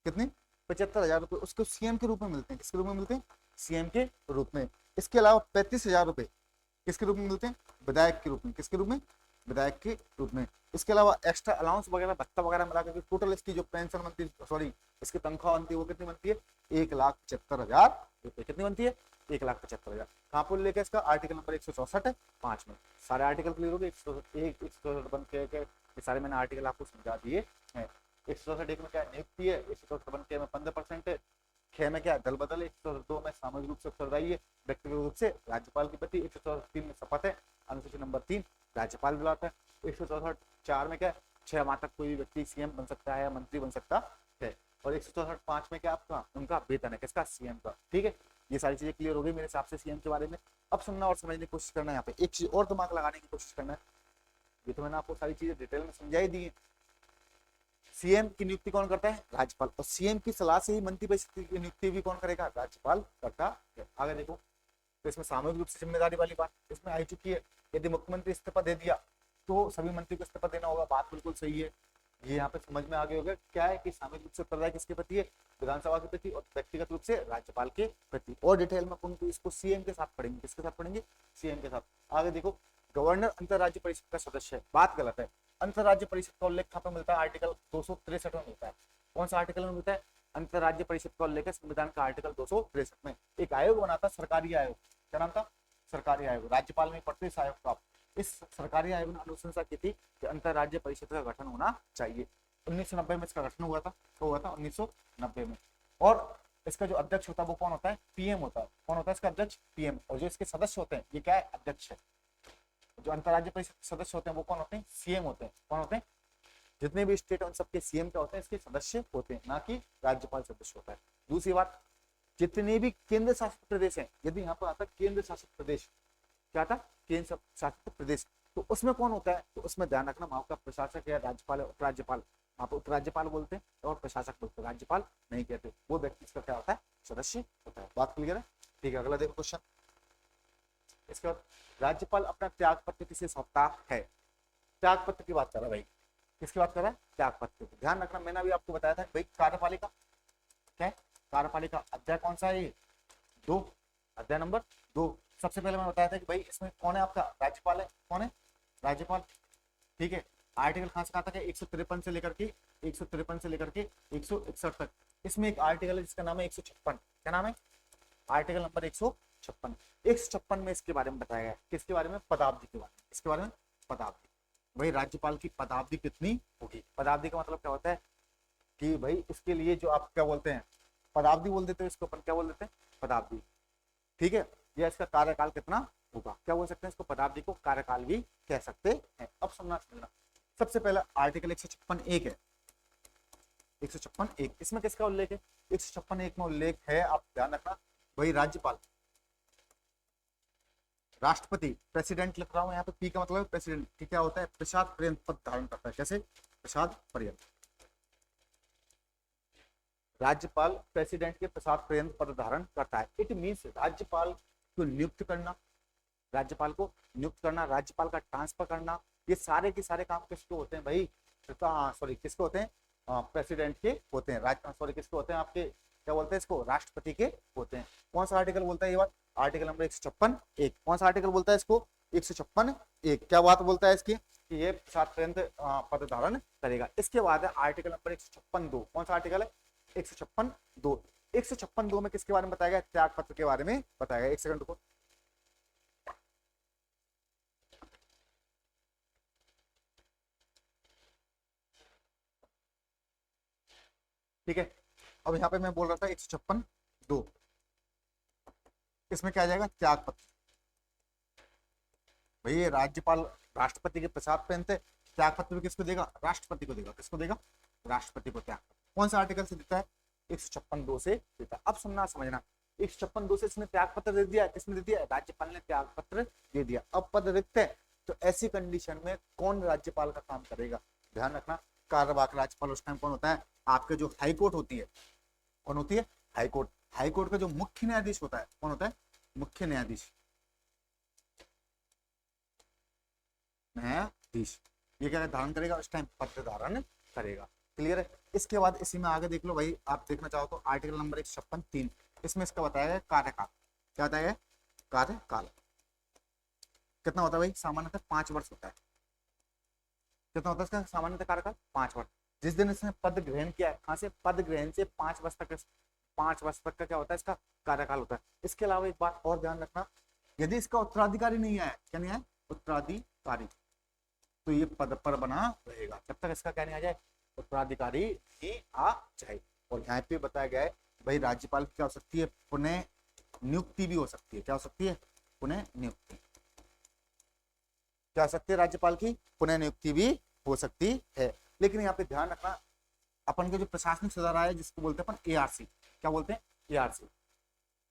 कितने, 75,000 रुपए उसको सीएम के रूप में मिलते हैं, किसके रूप में मिलते हैं, सीएम के रूप में। इसके अलावा 35,000 रुपए किसके रूप में मिलते हैं, विधायक के रूप में, किसके रूप में, विधायक के रूप में। इसके अलावा एक्स्ट्रा अलाउंस वगैरह, भत्ता वगैरह मिला करके टोटल इसकी जो पेंशन बनती है, सॉरी इसकी तनख्वाह बनती है वो कितनी बनती है, 1,75,000 रुपए। कितनी बनती है, 1,75,000। कहाँ पर लेके इसका, आर्टिकल नंबर 164(5) में। सारे आर्टिकल क्लियर हो गए, 164 के सारे मैंने आर्टिकल आपको समझा दिए हैं। 164 में क्या नियुक्ति है, 164 में 15% है, 6 में क्या दल बदल, 162 में सामूहिक रूप से उत्तरदायी है व्यक्तिगत रूप से राज्यपाल के प्रति, 164(3) में शपथ है, अनुसूची नंबर 3 राज्यपाल दिलाता है। 164(4) में क्या 6 माह तक कोई भी व्यक्ति सीएम बन सकता है या मंत्री बन सकता है। और 164(5) में क्या आपका, उनका वेतन है, किसका, सीएम का। ठीक है, ये सारी चीजें क्लियर हो गई मेरे हिसाब से सीएम के बारे में। अब सुनना और समझने की कोशिश करना है, यहाँ पे एक चीज और दिमाग लगाने की कोशिश करना है। ये तो मैंने आपको सारी चीजें डिटेल में समझाई दी है। सीएम की नियुक्ति कौन करता है, राज्यपाल, और सीएम की सलाह से ही मंत्री परिषद की नियुक्ति भी कौन करेगा, राज्यपाल करता है। आगे देखो, तो इसमें सामूहिक रूप से जिम्मेदारी वाली बात इसमें आई चुकी है। यदि मुख्यमंत्री इस्तीफा दे दिया तो सभी मंत्री को इस्तीफा देना होगा, बात बिल्कुल सही है। ये यहाँ पे समझ में आ गया होगा क्या है कि सामूहिक रूप से उत्तरदायी किसके प्रति है, विधानसभा के प्रति, और व्यक्तिगत रूप से राज्यपाल के प्रति। और डिटेल में अपन इसको सीएम के साथ पढ़ेंगे, किसके साथ पढ़ेंगे, सीएम के साथ। आगे देखो, गवर्नर अंतरराज्य परिषद का सदस्य है, बात गलत है। अंतरराज्य परिषद का उल्लेख कहाँ पे मिलता है, आर्टिकल 263 में मिलता है। कौन सा आर्टिकल में मिलता है, अंतरराज्य परिषद का उल्लेख है संविधान का आर्टिकल 263 में। एक आयोग बनाता, सरकारी आयोग, क्या नाम था, सरकारी आयोग, राज्यपाल में पड़ते इस आयोग का। इस सरकारी आयोग ने अनुशंसा की थी कि अंतरराज्य परिषद का गठन होना चाहिए। 1990 में इसका गठन हुआ था, तो हुआ था 1990 में। और इसका जो अध्यक्ष होता है वो कौन होता है, पीएम होता है। कौन होता है इसका अध्यक्ष, पीएम। और जो इसके सदस्य होते हैं, ये क्या है, अध्यक्ष है। जो अंतरराज्य परिषद के सदस्य होते हैं वो कौन होते हैं, सीएम होते हैं। कौन होते हैं, जितने भी स्टेट उन सबके सीएम क्या होते हैं, इसके सदस्य होते हैं, ना कि राज्यपाल सदस्य होता है। दूसरी बात, जितने भी केंद्र शासित प्रदेश हैं, यदि यहाँ पर आता केंद्र शासित प्रदेश, क्या था, केंद्र शासित प्रदेश, तो उसमें कौन होता है, तो उसमें ध्यान रखना वहां का प्रशासक या राज्यपाल है, उपराज्यपाल, वहां पर उपराज्यपाल बोलते हैं और प्रशासक बोलते हैं, राज्यपाल नहीं कहते। वो व्यक्ति इसका क्या होता है, सदस्य होता है। बात क्लियर है? ठीक है, अगला देखो क्वेश्चन। इसके बाद राज्यपाल अपना त्याग पत्र किसे सौंपता है? त्याग पत्र की बात कर रहा है भाई, किसकी बात कर रहा है, त्याग पत्र। ध्यान रखना, मैंने अभी आपको बताया था भाई कार्यपालिका क्या है, कार्यपालिका अध्याय कौन सा है, ये 2, अध्याय नंबर 2। सबसे पहले मैंने बताया था कि भाई इसमें कौन है आपका, राज्यपाल है। कौन है, राज्यपाल। ठीक है, आर्टिकल कहां से कहां तक है, 153 से लेकर के 153 से लेकर के 161 तक। इसमें एक आर्टिकल है जिसका नाम है 156। क्या नाम है, आर्टिकल नंबर 156। 156 में इसके बारे में बताया गया, किसके बारे में, पदावधि के बारे में। इसके बारे में पदावधि, भाई राज्यपाल की पदावधि कितनी होगी। पदावधि का मतलब क्या होता है कि भाई इसके लिए जो आप क्या बोलते हैं, पदावधि बोल देते हैं इसको, अपन क्या बोल देते हैं, पदावधि। ठीक है, या इसका कार्यकाल कितना होगा, क्या बोल सकते हैं इसको, पदावधि को कार्यकाल भी कह सकते हैं। अब समझना, सबसे पहला आर्टिकल 156(1) है, 156(1), इसमें किसका उल्लेख है, 156(1) में उल्लेख है, आप ध्यान रखना भाई, राज्यपाल, राष्ट्रपति, प्रेसिडेंट लिख रहा हूं यहाँ पे, पी का मतलब है प्रेसिडेंट, की क्या होता है, प्रसाद पर्यंत पद धारण करता है। कैसे, प्रसाद पर्यंत। राज्यपाल प्रेसिडेंट के प्रसाद पर्यंत पद धारण करता है। इट मीन्स राज्यपाल को नियुक्त करना, राज्यपाल को नियुक्त करना, राज्यपाल का ट्रांसफर करना, ये सारे के सारे काम किसके होते हैं भाई, सॉरी किसके होते हैं, प्रेसिडेंट के होते हैं। सॉरी किसके होते हैं, आपके क्या बोलते हैं इसको, राष्ट्रपति के होते हैं। कौन सा आर्टिकल बोलता है ये बात, आर्टिकल नंबर 156(1). कौन सा आर्टिकल बोलता है इसको, 156(1). क्या बात बोलता है इसकी, कि ये प्रसाद पर्यंत पद धारण करेगा। इसके बाद है आर्टिकल नंबर 156(2). कौन सा आर्टिकल है, 156(2). 156(2) में किसके बारे में बताया गया, त्याग पत्र के बारे में बताया गया। एक सेकंड को, ठीक है। अब यहाँ पे मैं बोल रहा था 156(2), इसमें क्या आ जाएगा, त्याग पत्र। भाई राज्यपाल राष्ट्रपति के प्रसाद पर्यंत, त्याग पत्र भी किसको देगा, राष्ट्रपति को देगा। किसको देगा, राष्ट्रपति को त्याग पत्र। कौन सा आर्टिकल से देता है, 156(2) से देता है। अब सुनना समझना, 156(2) से इसने त्याग पत्र दे दिया, किसने दे दिया, राज्यपाल ने त्याग पत्र दे दिया। अब पद रिक्त है, तो ऐसी कंडीशन में कौन राज्यपाल का काम करेगा, ध्यान रखना, कार्यवाहक राज्यपाल उस टाइम कौन होता है, आपके जो हाईकोर्ट होती है, कौन होती है, हाईकोर्ट। हाईकोर्ट का जो मुख्य न्यायाधीश होता है, कौन होता है, मुख्य न्यायाधीश, न्यायाधीश। ये क्या धारण करेगा, उस टाइम पद धारण करेगा। क्लियर है? इसके बाद इसी में आगे देख लो भाई, आप देखना चाहो तो आर्टिकल नंबर 156(3), इसमें इसका बताया गया कार्यकाल। क्या बताया गया, कार्यकाल कितना होता है भाई, सामान्यतः 5 वर्ष होता है। कितना होता है इसका सामान्यतः कार्यकाल, 5 वर्ष। जिस दिन इसने पद ग्रहण किया है, कहां से, पद ग्रहण से 5 वर्ष तक, 5 वर्ष तक का क्या होता है, इसका कार्यकाल होता है। इसके अलावा एक बात और ध्यान रखना, यदि इसका उत्तराधिकारी नहीं आया, क्या नहीं आया, उत्तराधिकारी, तो ये पद पर बना रहेगा जब तक इसका क्या नहीं आ जाए, उत्तराधिकारी ही आ जाए। और यहाँ पे बताया गया है भाई, राज्यपाल की क्या हो सकती है, पुनः नियुक्ति भी हो सकती है। क्या हो सकती है, पुनः नियुक्ति। क्या हो सकती है, राज्यपाल की पुनः नियुक्ति भी हो सकती है। लेकिन यहाँ पे ध्यान रखना, अपन के जो प्रशासनिक सुधार आया जिसको बोलते हैं अपन ARC, क्या बोलते हैं, ARC,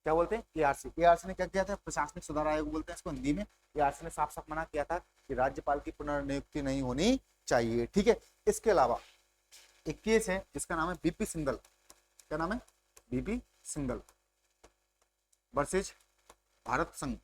क्या बोलते हैं, ARC। ARC ने क्या किया था, प्रशासनिक सुधार आयोग बोलते हैं इसको हिंदी में। ARC ने साफ साफ मना किया था कि राज्यपाल की पुनर्नियुक्ति नहीं होनी चाहिए। ठीक है, इसके अलावा एक केस है जिसका नाम है BP सिंघल। क्या नाम है, BP सिंघल वर्सेज भारत संघ।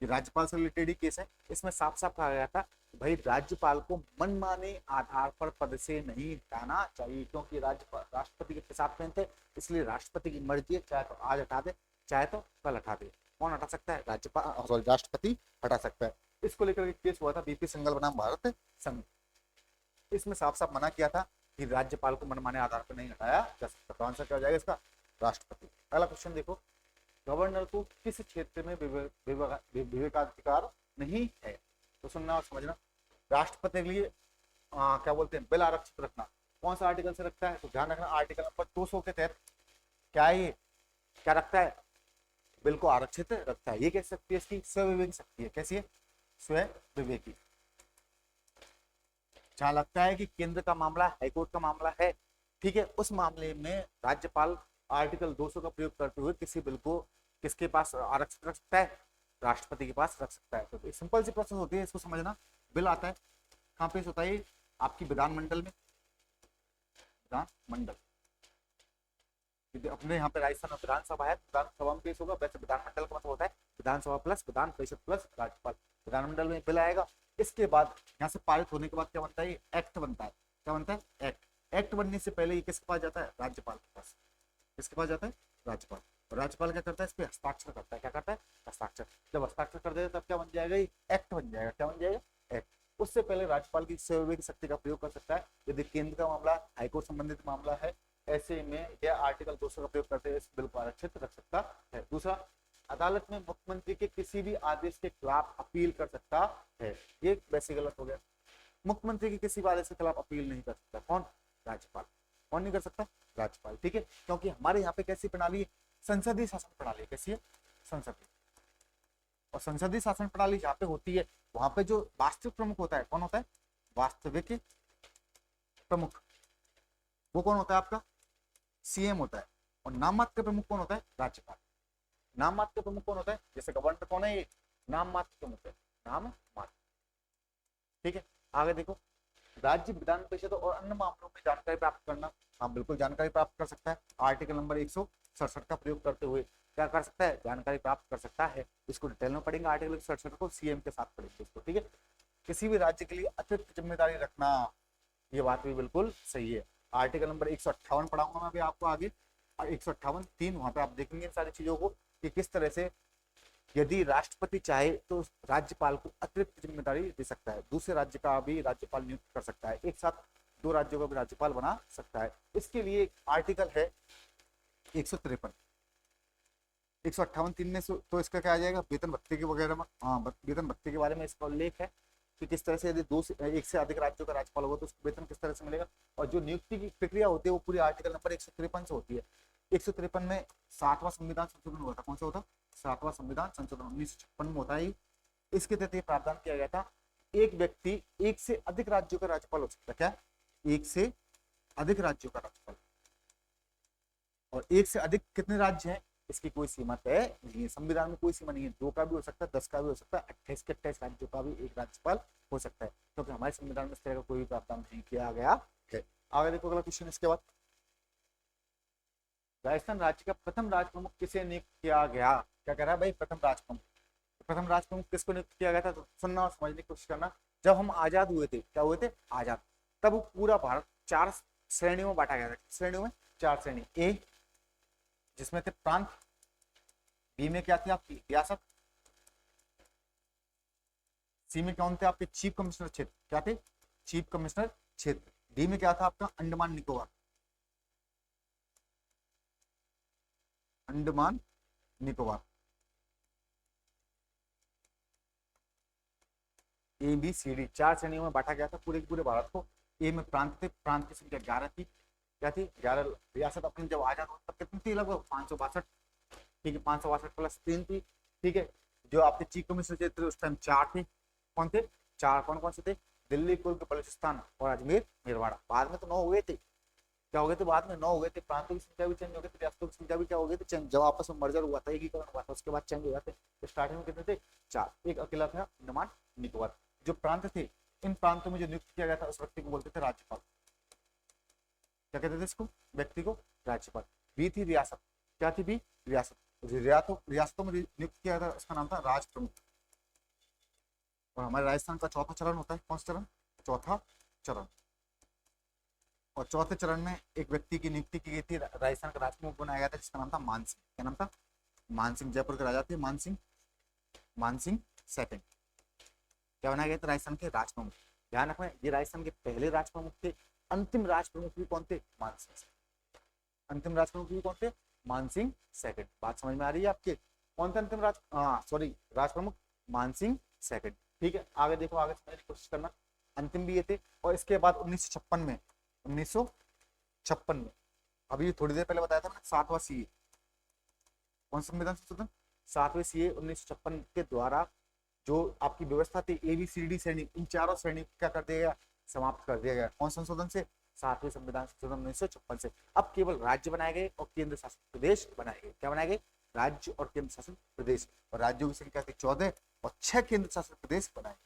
ये राज्यपाल से रिलेटेड ही केस है। इसमें साफ साफ कहा गया था भाई, राज्यपाल को मनमाने आधार पर पद से नहीं हटाना चाहिए, क्योंकि राज्यपाल राष्ट्रपति के प्रसाद में थे, इसलिए राष्ट्रपति की मर्जी है, चाहे तो आज हटा दे, चाहे तो कल हटा दे। कौन हटा सकता है, राज्यपाल, सॉरी राष्ट्रपति हटा सकता है। इसको लेकर केस हुआ था BP सिंघल बनाम भारत संघ। इसमें साफ साफ मना किया था कि राज्यपाल को मनमाने आधार पर नहीं हटाया जा सकता। तो आंसर क्या हो जाएगा इसका, राष्ट्रपति। अगला क्वेश्चन देखो, गवर्नर को किस क्षेत्र में विवेकाधिकार नहीं है। तो सुनना और समझना, राष्ट्रपति के लिए क्या बोलते हैं, बिल आरक्षित रखना। कौन सा आर्टिकल से रखता है, तो ध्यान रखना आर्टिकल नंबर 200 के तहत क्या ये क्या रखता है, बिल को आरक्षित रखता है। ये कह सकती है इसकी स्वविवेकी शक्ति है। कैसी है, स्वविवेकी। जहां लगता है कि केंद्र का मामला, हाईकोर्ट का मामला है, ठीक है, उस मामले में राज्यपाल आर्टिकल 200 का प्रयोग करते हुए किसी बिल को किसके पास आरक्षित रख सकता है, राष्ट्रपति के पास रख सकता है। तो सिंपल सी प्रोसेस होती है, इसको समझना। बिल आता है कहाँ पेश होता है ये? आपकी विधानमंडल में, विधानमंडल। अपने यहाँ पे राजस्थान में विधानसभा है, विधानसभा में पेश होगा। वैसे विधानमंडल का मतलब होता है विधानसभा प्लस विधान परिषद प्लस राज्यपाल। विधानमंडल में बिल आएगा, इसके बाद यहाँ से पारित होने के बाद क्या बनता है? एक्ट बनता है। क्या बनता है? एक्ट। एक्ट बनने से पहले ये किसके पास जाता है? राज्यपाल के पास। किसके पास जाता है? राज्यपाल। और राज्यपाल क्या करता है? इस पे हस्ताक्षर करता है। क्या करता है? हस्ताक्षर। जब हस्ताक्षर कर देगा तब क्या बन जाएगा? ये एक्ट बन जाएगा। क्या बन जाएगा? एक्ट। उससे पहले राज्यपाल की सर्वे शक्ति का प्रयोग कर सकता है यदि केंद्र का मामला, हाईकोर्ट संबंधित मामला है। ऐसे में यह आर्टिकल 200 का प्रयोग करते हुए इस बिल को आरक्षित रख सकता है। दूसरा, अदालत में मुख्यमंत्री के किसी भी आदेश के खिलाफ अपील कर सकता है। ये वैसे गलत हो गया। मुख्यमंत्री के किसी भी आदेश के खिलाफ अपील नहीं कर सकता। कौन? राज्यपाल। कौन नहीं कर सकता? राज्यपाल। ठीक है, क्योंकि हमारे यहाँ पे कैसी प्रणाली है? संसदीय शासन प्रणाली। कैसी है? संसदीय। और संसदीय शासन प्रणाली जहाँ पे होती है वहां पे जो वास्तविक प्रमुख होता है, कौन होता है? वास्तविक प्रमुख। वो कौन होता है? आपका सीएम होता है। और नाममात्र प्रमुख कौन होता है? राज्यपाल। नाममात्र प्रमुख कौन होता है? जैसे गवर्नर कौन है? ये नाममात्र प्रमुख है। नाम मात्र। ठीक है, आगे देखो। राज्य विधान परिषद और अन्य मामलों में जानकारी प्राप्त करना। हाँ बिल्कुल जानकारी प्राप्त कर सकता है। आर्टिकल नंबर 167 का प्रयोग करते हुए क्या कर सकता है? जानकारी प्राप्त कर सकता है। इसको डिटेल में पढ़ेंगे आर्टिकल 167 को, सीएम के साथ पढ़ेंगे इसको। ठीक है, किसी भी राज्य के लिए अतिरिक्त जिम्मेदारी रखना, ये बात भी बिल्कुल सही है। आर्टिकल नंबर 158 पढ़ाऊंगा मैं अभी आपको आगे, 158(3), वहां पे आप देखेंगे इन सारी चीजों को कि किस तरह से यदि राष्ट्रपति चाहे तो राज्यपाल को अतिरिक्त जिम्मेदारी दे सकता है। दूसरे राज्य का भी राज्यपाल नियुक्त कर सकता है। एक साथ 2 राज्यों का भी राज्यपाल बना सकता है। इसके लिए आर्टिकल है 153, 158(3) में तो इसका क्या आ जाएगा? वेतन भत्ते के वगैरह में, हाँ वेतन भत्ते के बारे में इसका उल्लेख है कि किस तरह से यदि 1 से अधिक राज्यों का राज्यपाल होगा तो उसको वेतन किस तरह से मिलेगा। और जो नियुक्ति की प्रक्रिया होती है वो पूरी आर्टिकल नंबर 153 से होती है। 153 में 7वां संविधान संशोधन हुआ था। कौन सा होता? 7वां संविधान संशोधन 1956 में होता है। इसके तहत ये प्रावधान किया गया था, एक व्यक्ति 1 से अधिक राज्यों का राज्यपाल हो सकता है। क्या? 1 से अधिक राज्यों का राज्यपाल। और 1 से अधिक कितने राज्य हैं इसकी कोई सीमा तय नहीं है। संविधान में कोई सीमा नहीं है। 2 का भी हो सकता है, 10 का भी हो सकता है, 28 के 28 राज्यों का भी एक राज्यपाल हो सकता है, क्योंकि हमारे संविधान में इस तरह का कोई भी प्रावधान नहीं किया गया है। आगे देखो अगला क्वेश्चन। इसके बाद राजस्थान राज्य का प्रथम राज प्रमुख किसे नियुक्त किया गया? क्या कह रहा है भाई? प्रथम राज प्रमुख। प्रथम राज प्रमुख किसको नियुक्त किया गया था? तो सुनना और समझने की कोशिश करना। जब हम आजाद हुए थे, क्या हुए थे? आजाद। तब वो पूरा भारत 4 श्रेणियों में बांटा गया था। श्रेणियों में 4 श्रेणी। ए जिसमें थे प्रांत, बी में क्या थी आपकी? रियासत, सी में कौन थे आपके? चीफ कमिश्नर क्षेत्र। क्या थे? चीफ कमिश्नर क्षेत्र। डी में क्या था आपका? Andaman Nicobar. Andaman Nicobar. A B C D 4 श्रेणियों में बांटा गया था पूरे पूरे भारत को। ए में प्रांत थे, प्रांत की संख्या 11 थी। क्या थी? 11। रियासत अपनी जब आजाद हुआ तब कितनी थी? लगभग 562। ठीक है, 562 प्लस 3 थी। ठीक है, जो आपके चीफ कमिश्नर क्षेत्र उस टाइम 4 थे। कौन थे? 4। कौन कौन से थे? दिल्ली, कुर्ग, बलूचिस्तान और अजमेर मेरवाड़ा। बाद में तो 9 हुए थे। क्या हो गए थे? बाद में 9 हो गए थे। प्रांतों की संख्या भी चेंज हो गई थी, रियासतों की संख्या भी क्या हो गई थी? चेंज। जब आपस में मर्जर हुआ था, एकीकरण हुआ था, उसके बाद चेंज हो जाते। स्टार्टिंग में कितने थे? 4। एक अकेला था अंडमान निकोबार। जो प्रांत थे, इन प्रांतों में जो नियुक्त किया गया था उस व्यक्ति को बोलते थे राज्यपाल। क्या कहते थे इसको? व्यक्ति को राज्यपाल। बी थी रियासत। क्या थी? बी रियासत। रियासतों में नियुक्त किया गया था, उसका नाम था राज प्रमुख। और हमारे राजस्थान का चौथा चरण होता है। कौन सा चरण? चौथा चरण। और चौथे चरण में एक व्यक्ति की नियुक्ति की गई थी, राजस्थान का राजप्रमुख बनाया गया था, जिसका नाम था मानसिंह। क्या नाम था? मानसिंह। जयपुर के राजा थे मानसिंह। मानसिंह सेकंड क्या बनाया गया था? राजस्थान के राजप्रमुख। ध्यान रखना, ये राजस्थान के पहले राजप्रमुख थे। अंतिम राजप्रमुख भी कौन थे? मानसिंह। अंतिम राजप्रमुख भी कौन थे? मानसिंह सेकंड। बात समझ में आ रही है आपके? कौन थे अंतिम राजप्रमुख? मानसिंह सेकंड। ठीक है, आगे देखो, आगे समझने की कोशिश करना। अंतिम भी ये थे। और इसके बाद 1956 में अभी थोड़ी देर पहले बताया था मैंने, 7वां सीए। कौन सा संविधान संशोधन? 7वें सीए 1956 के द्वारा जो आपकी व्यवस्था थी ए बी सी डी श्रेणी, इन चारों श्रेणी को क्या कर दिया गया? समाप्त कर दिया गया। कौन संशोधन से? 7वें संविधान संशोधन 1956 से। अब केवल राज्य बनाए गए और केंद्र शासित प्रदेश बनाए गए। क्या बनाए गए? राज्य और केंद्र शासित प्रदेश, और राज्यों की संख्या थी 14 और 6 केंद्र शासित प्रदेश बनाए।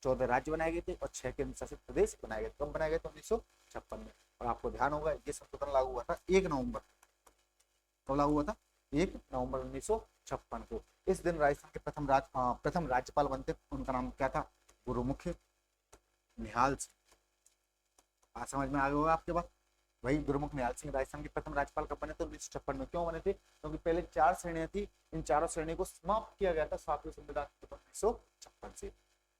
14 राज्य बनाए गए थे और 6 केंद्र शासित प्रदेश बनाए गए। कब बनाए गए थे? 1956 में। और आपको ध्यान होगा ये संशोधन लागू हुआ था 1 नवंबर। कब लागू हुआ था? 1 नवंबर 1956 को। इस दिन राजस्थान के प्रथम राज्यपाल बनते, उनका नाम क्या था? गुरुमुख निहाल सिंह। आज समझ में आ गया होगा आपके पास। वही गुरुमुख निहाल सिंह राजस्थान के प्रथम राज्यपाल कब बने थे? 1956 में। क्यों बने थे? क्योंकि पहले 4 श्रेणियां थी, इन चारों श्रेणी को समाप्त किया गया था 7वें संविधान 1956 से।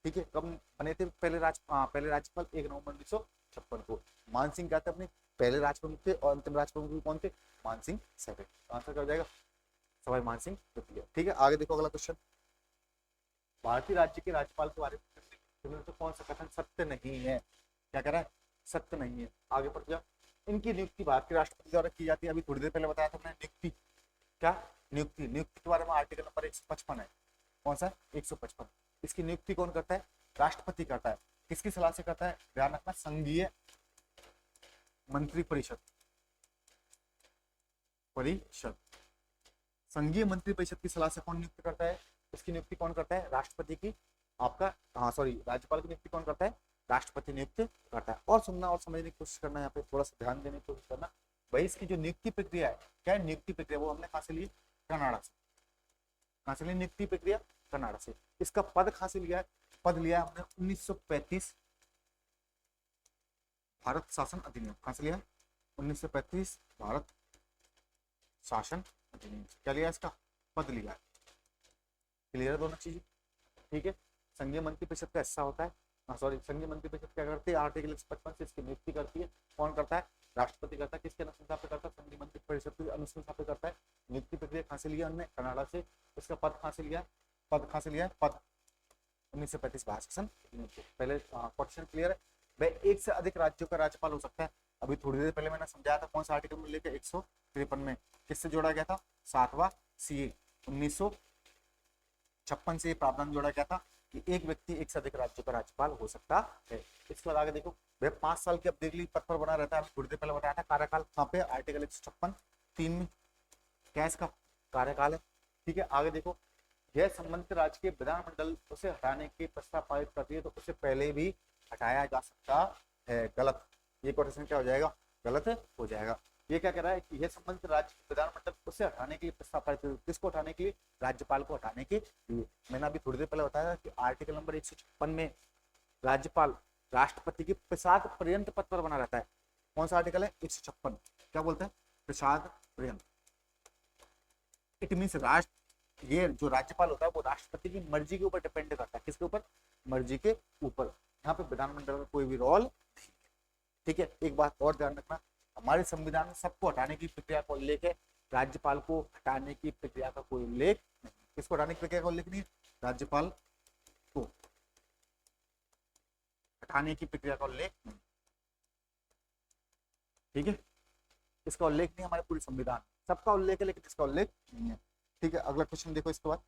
ठीक है, कब बने थे पहले राज्यपाल? 1 नवंबर 1956 को। मान सिंह क्या थे अपने पहले राज्यपाल थे, और अंतिम राज्यपाल कौन थे? मान सिंह सेकंड। आंसर क्या हो जाएगा? सवाई मान सिंह तृतीय। ठीक है, आगे देखो अगला क्वेश्चन। भारतीय राज्य के राज्यपाल के बारे में तो कौन सा कथन सत्य नहीं है? क्या कह रहा है? सत्य नहीं है। आगे बढ़ जाओ। इनकी नियुक्ति भारत के राष्ट्रपति द्वारा की जाती है। अभी थोड़ी देर पहले बताया था मैंने नियुक्ति। क्या नियुक्ति? नियुक्ति के बारे में आर्टिकल नंबर 155 है। कौन सा? 155। इसकी नियुक्ति कौन करता है? राष्ट्रपति करता है। किसकी सलाह से करता है? ध्यान रखना, संघीय मंत्री परिषद। संघीय मंत्री परिषद की सलाह से कौन नियुक्त करता है? इसकी नियुक्ति कौन करता है? राष्ट्रपति की राज्यपाल की नियुक्ति कौन करता है? राष्ट्रपति नियुक्त करता है। और सुनना और समझने की कोशिश करना, यहाँ पे थोड़ा सा ध्यान देने की कोशिश करना। भाई इसकी जो नियुक्ति प्रक्रिया है, क्या है नियुक्ति प्रक्रिया? वो हमने कहाँ से ली? कनाडा से। कहाँ से ली नियुक्ति प्रक्रिया? कनाडा से। इसका पद कहाँ से लिया है? पद लिया हमने 1935 भारत शासन अधिनियम। कहाँ से लिया? 1935 भारत शासन अधिनियम। क्या लिया? इसका पद लिया है। क्लियर है दोनों चीजें? ठीक है। संघीय मंत्री परिषद का हिस्सा होता है, संघीय मंत्री परिषद क्या करती है? आर्टिकल 155 से इसकी नियुक्ति करती है। कौन करता है? राष्ट्रपति करता है। किसके अनुशंसा पे करता है? संघीय मंत्री परिषद की अनुशंसा पे करता है। नियुक्ति प्रक्रिया कहाँ से लिया हमने? कनाडा से। इसका पद कहाँ से लिया? पद कहाँ से लिया? पद 1935 भारत शासन। पहले क्वेश्चन क्लियर है? भाई एक से अधिक राज्यों का राज्यपाल हो सकता है। अभी थोड़ी देर पहले मैंने समझाया था कौन सा आर्टिकल में लेकर 153 में किससे जोड़ा गया था? 7वां सीए 1956 से प्रावधान जोड़ा गया था कि एक व्यक्ति एक से अधिक राज्यों का राज्यपाल हो सकता है। इसके बाद आगे देखो, वह 5 साल की अवधि के लिए पद पर बना रहता है। थोड़ी देर पहले बताया था कार्यकाल कहाँ पे? आर्टिकल 156(3) में क्या इसका कार्यकाल है। ठीक है, आगे देखो, यह संबंधित राज्य के विधानमंडल उसे हटाने के प्रस्ताव पारित करती है तो उसे पहले भी हटाया जा सकता है। गलत। ये कोटेशन क्या हो जाएगा? गलत हो जाएगा। ये क्या कह रहा है कि यह संबंधित राज्य के विधानमंडल उसे हटाने के लिए प्रस्ताव पारित करती है। किसको हटाने के लिए? राज्यपाल को हटाने के लिए। मैंने अभी थोड़ी देर पहले बताया कि आर्टिकल नंबर 156 में राज्यपाल राष्ट्रपति के प्रसाद पर्यंत पद पर बना रहता है। कौन सा आर्टिकल है? 156। क्या बोलता है? प्रसाद पर्यंत। इट मीन्स ये जो राज्यपाल होता है वो राष्ट्रपति की मर्जी के ऊपर डिपेंड करता है। किसके ऊपर? मर्जी के ऊपर। यहाँ पे विधानमंडल का कोई भी रोल नहीं है। ठीक है, एक बात और ध्यान रखना, हमारे संविधान में सबको हटाने की प्रक्रिया का उल्लेख है, राज्यपाल को हटाने की प्रक्रिया का कोई उल्लेख नहीं। किसको हटाने की प्रक्रिया का उल्लेख नहीं है? राज्यपाल को हटाने की प्रक्रिया का उल्लेख नहीं। ठीक है, इसका उल्लेख नहीं हमारे पूरे संविधान, सबका उल्लेख है लेकिन इसका उल्लेख नहीं है। ठीक है, अगला क्वेश्चन देखो इसके बाद।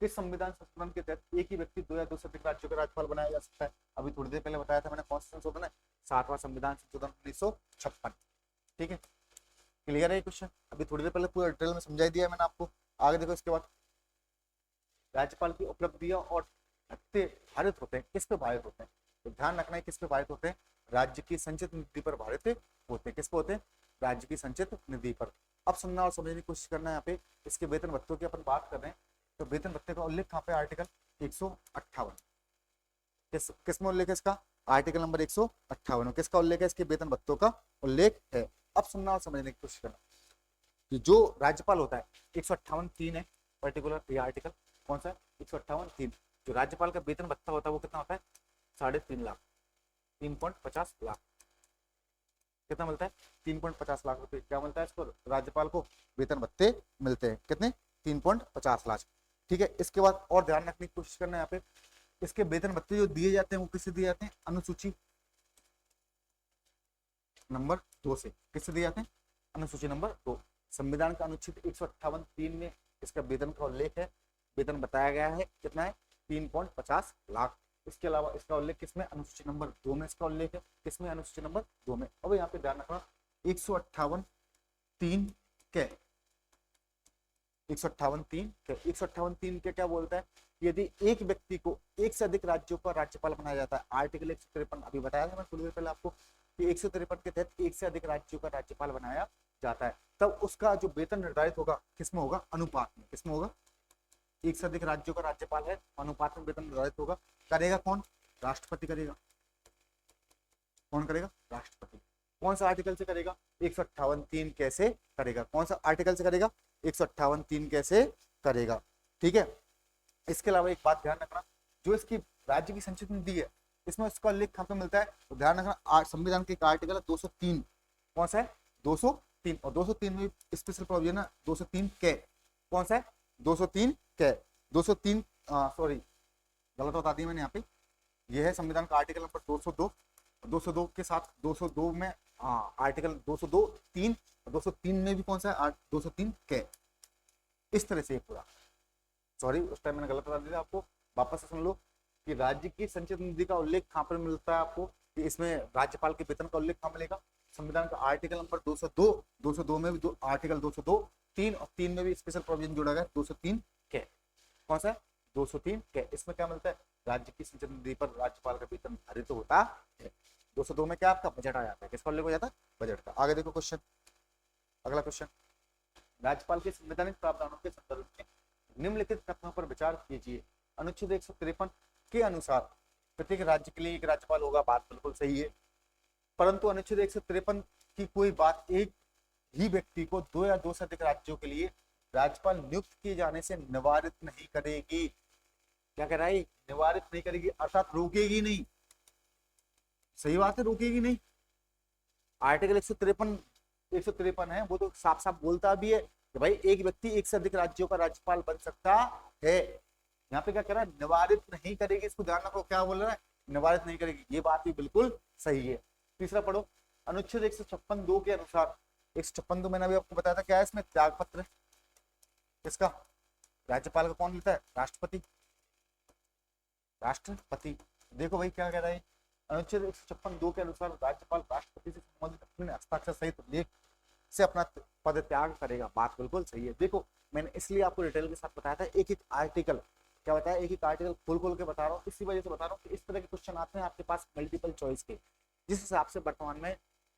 किस संविधान संशोधन के तहत एक ही व्यक्ति 2 या 2 से अधिक राज्यों का राज्यपाल बनाया जा सकता है? अभी थोड़ी देर पहले बताया था मैंने कौन सा संशोधन है? 7वां संविधान संशोधन 1956। ठीक है, क्लियर है क्वेश्चन? अभी थोड़ी देर पहले पूरा डिटेल में समझाई दिया मैंने आपको। आगे देखो इसके बाद, राज्यपाल की उपलब्धियां और भत्ते भारित होते हैं। किस पे भारित होते हैं? तो ध्यान रखना है किस पे भारित होते हैं? राज्य की संचित निधि पर भारित होते हैं। किस पे होते हैं? राज्य की संचित निधि पर। अब सुनना और समझने की कोशिश करना है। यहाँ पे इसके वेतन भत्तों की अपन बात कर रहे हैं तो वेतन भत्ते का उल्लेख कहाँ पे? आर्टिकल 158। किस में उल्लेख है इसका? Article number 158। किसका उल्लेख है? इसके वेतन भत्तों का उल्लेख है। अब सुनना और समझने की कोशिश करना कि जो राज्यपाल होता है 158(3) है पर्टिकुलर ये आर्टिकल। कौन सा? 158(3). जो राज्यपाल का वेतन भत्ता होता है वो कितना होता है? 3.5 लाख, 3.50 लाख। कितना मिलता है? 3.50 लाख रुपए। क्या मिलता है इसको? राज्यपाल को वेतन भत्ते मिलते हैं। कितने? 3.50 लाख। ठीक है, इसके बाद और ध्यान रखने की कोशिश करना है यहाँ पे, इसके वेतन भत्ते जो दिए जाते हैं वो किससे दिए जाते हैं? अनुसूची नंबर 2 से। किससे दिए जाते हैं? अनुसूची नंबर 2। संविधान का अनुच्छेद 158(3) में इसका वेतन का उल्लेख है। वेतन बताया गया है कितना है? 3.50 लाख। इसके अलावा इसका उल्लेख किसमें? अनुसूची नंबर 2 में इसका उल्लेख है। किसमें? अनुसूची नंबर 2 में। अब यहाँ पे ध्यान रखना 158(3) के 158(3) के 158(3) के क्या बोलता है, यदि एक व्यक्ति को एक से अधिक राज्यों का राज्यपाल बनाया जाता है, आर्टिकल 153 अभी बताया था मैं थोड़ी देर पहले आपको कि 153 के तहत एक से अधिक राज्यों का राज्यपाल बनाया जाता है, तब उसका जो वेतन निर्धारित होगा किसमें होगा, अनुपात में। किसमें होगा, एक से अधिक राज्यों का राज्यपाल है, अनुपात में वेतन निर्धारित होगा। करेगा कौन, राष्ट्रपति करेगा। कौन करेगा, राष्ट्रपति। कौन सा आर्टिकल से करेगा, 158(3) कैसे करेगा, कौन सा आर्टिकल से करेगा, 158(3) कैसे करेगा। ठीक है, इसके अलावा एक बात ध्यान रखना, जो इसकी राज्य की संचित निधि है इसमें इसका उल्लेख कहां पे मिलता है, तो ध्यान रखना संविधान के आर्टिकल है 203। कौन सा है, 203। और 203 में स्पेशल प्रोविजन है 203 के। कौन सा है, 203 के। 203 सॉरी गलत बता दिया मैंने यहाँ पे, ये है संविधान का आर्टिकल नंबर 202। 202 के साथ 202 में आर्टिकल 202 3, 203 में भी कौन सा है, 203 के। इस तरह से पूरा, सॉरी उस टाइम मैंने गलत बता दिया आपको, वापस से सुन लो कि राज्य की संचित निधि का उल्लेख कहां पर मिलता है आपको, कि इसमें राज्यपाल के वेतन का उल्लेख कहां मिलेगा, संविधान का आर्टिकल नंबर 202। 202 में भी आर्टिकल 202 3 और 3 में भी स्पेशल प्रोविजन जोड़ा गया 203 के। कौन सा है, 203 के। इसमें क्या मिलता है, राज्य की संचित निधि पर राज्यपाल का वेतन निर्धारित होता है। 202 में क्या आपका बजट आ जाता है, किसका उल्लेख हो जाता है, बजट का। आगे देखो क्वेश्चन, अगला क्वेश्चन, राज्यपाल के संवैधानिक प्रावधानों के संदर्भ में निम्नलिखित कथनों पर विचार कीजिए। अनुच्छेद 153 के अनुसार प्रत्येक राज्य के लिए एक राज्यपाल होगा, बात बिल्कुल सही है, परंतु अनुच्छेद 153 की कोई बात एक ही व्यक्ति को 2 या 2 से अधिक राज्यों के लिए राज्यपाल नियुक्त किए जाने से निवारित नहीं करेगी। क्या कह रहा है, निवारित नहीं करेगी अर्थात रोकेगी नहीं। सही बात है, रोकेगी नहीं। आर्टिकल 153 है, वो तो साफ साफ बोलता भी है कि भाई एक व्यक्ति एक से अधिक राज्यों का राज्यपाल बन सकता है। यहाँ पे क्या कह रहा है, निवारित नहीं करेगी, इसको ध्यान रखो, क्या बोल रहा है, निवारित नहीं करेगी, ये बात भी बिल्कुल सही है। तीसरा पढ़ो, अनुच्छेद 156(2) के अनुसार, 156(2) मैंने अभी आपको बताया था क्या है, इसमें त्याग पत्र किसका, राज्यपाल का कौन लेता है, राष्ट्रपति। राष्ट्रपति, देखो भाई क्या कह रहा है, अनुच्छेद 156(2) के अनुसार राज्यपाल राष्ट्रपति से संबंधित अपने हस्ताक्षर सहित लेख से अपना पद त्याग करेगा, बात बिल्कुल सही है। देखो मैंने इसलिए आपको डिटेल के साथ बताया था, एक एक आर्टिकल क्या बताया, एक एक आर्टिकल खोल खोल के बता रहा हूँ, इसी वजह से बता रहा हूँ कि इस तरह के क्वेश्चन आते हैं आपके पास मल्टीपल चॉइस के, जिस हिसाब से वर्तमान में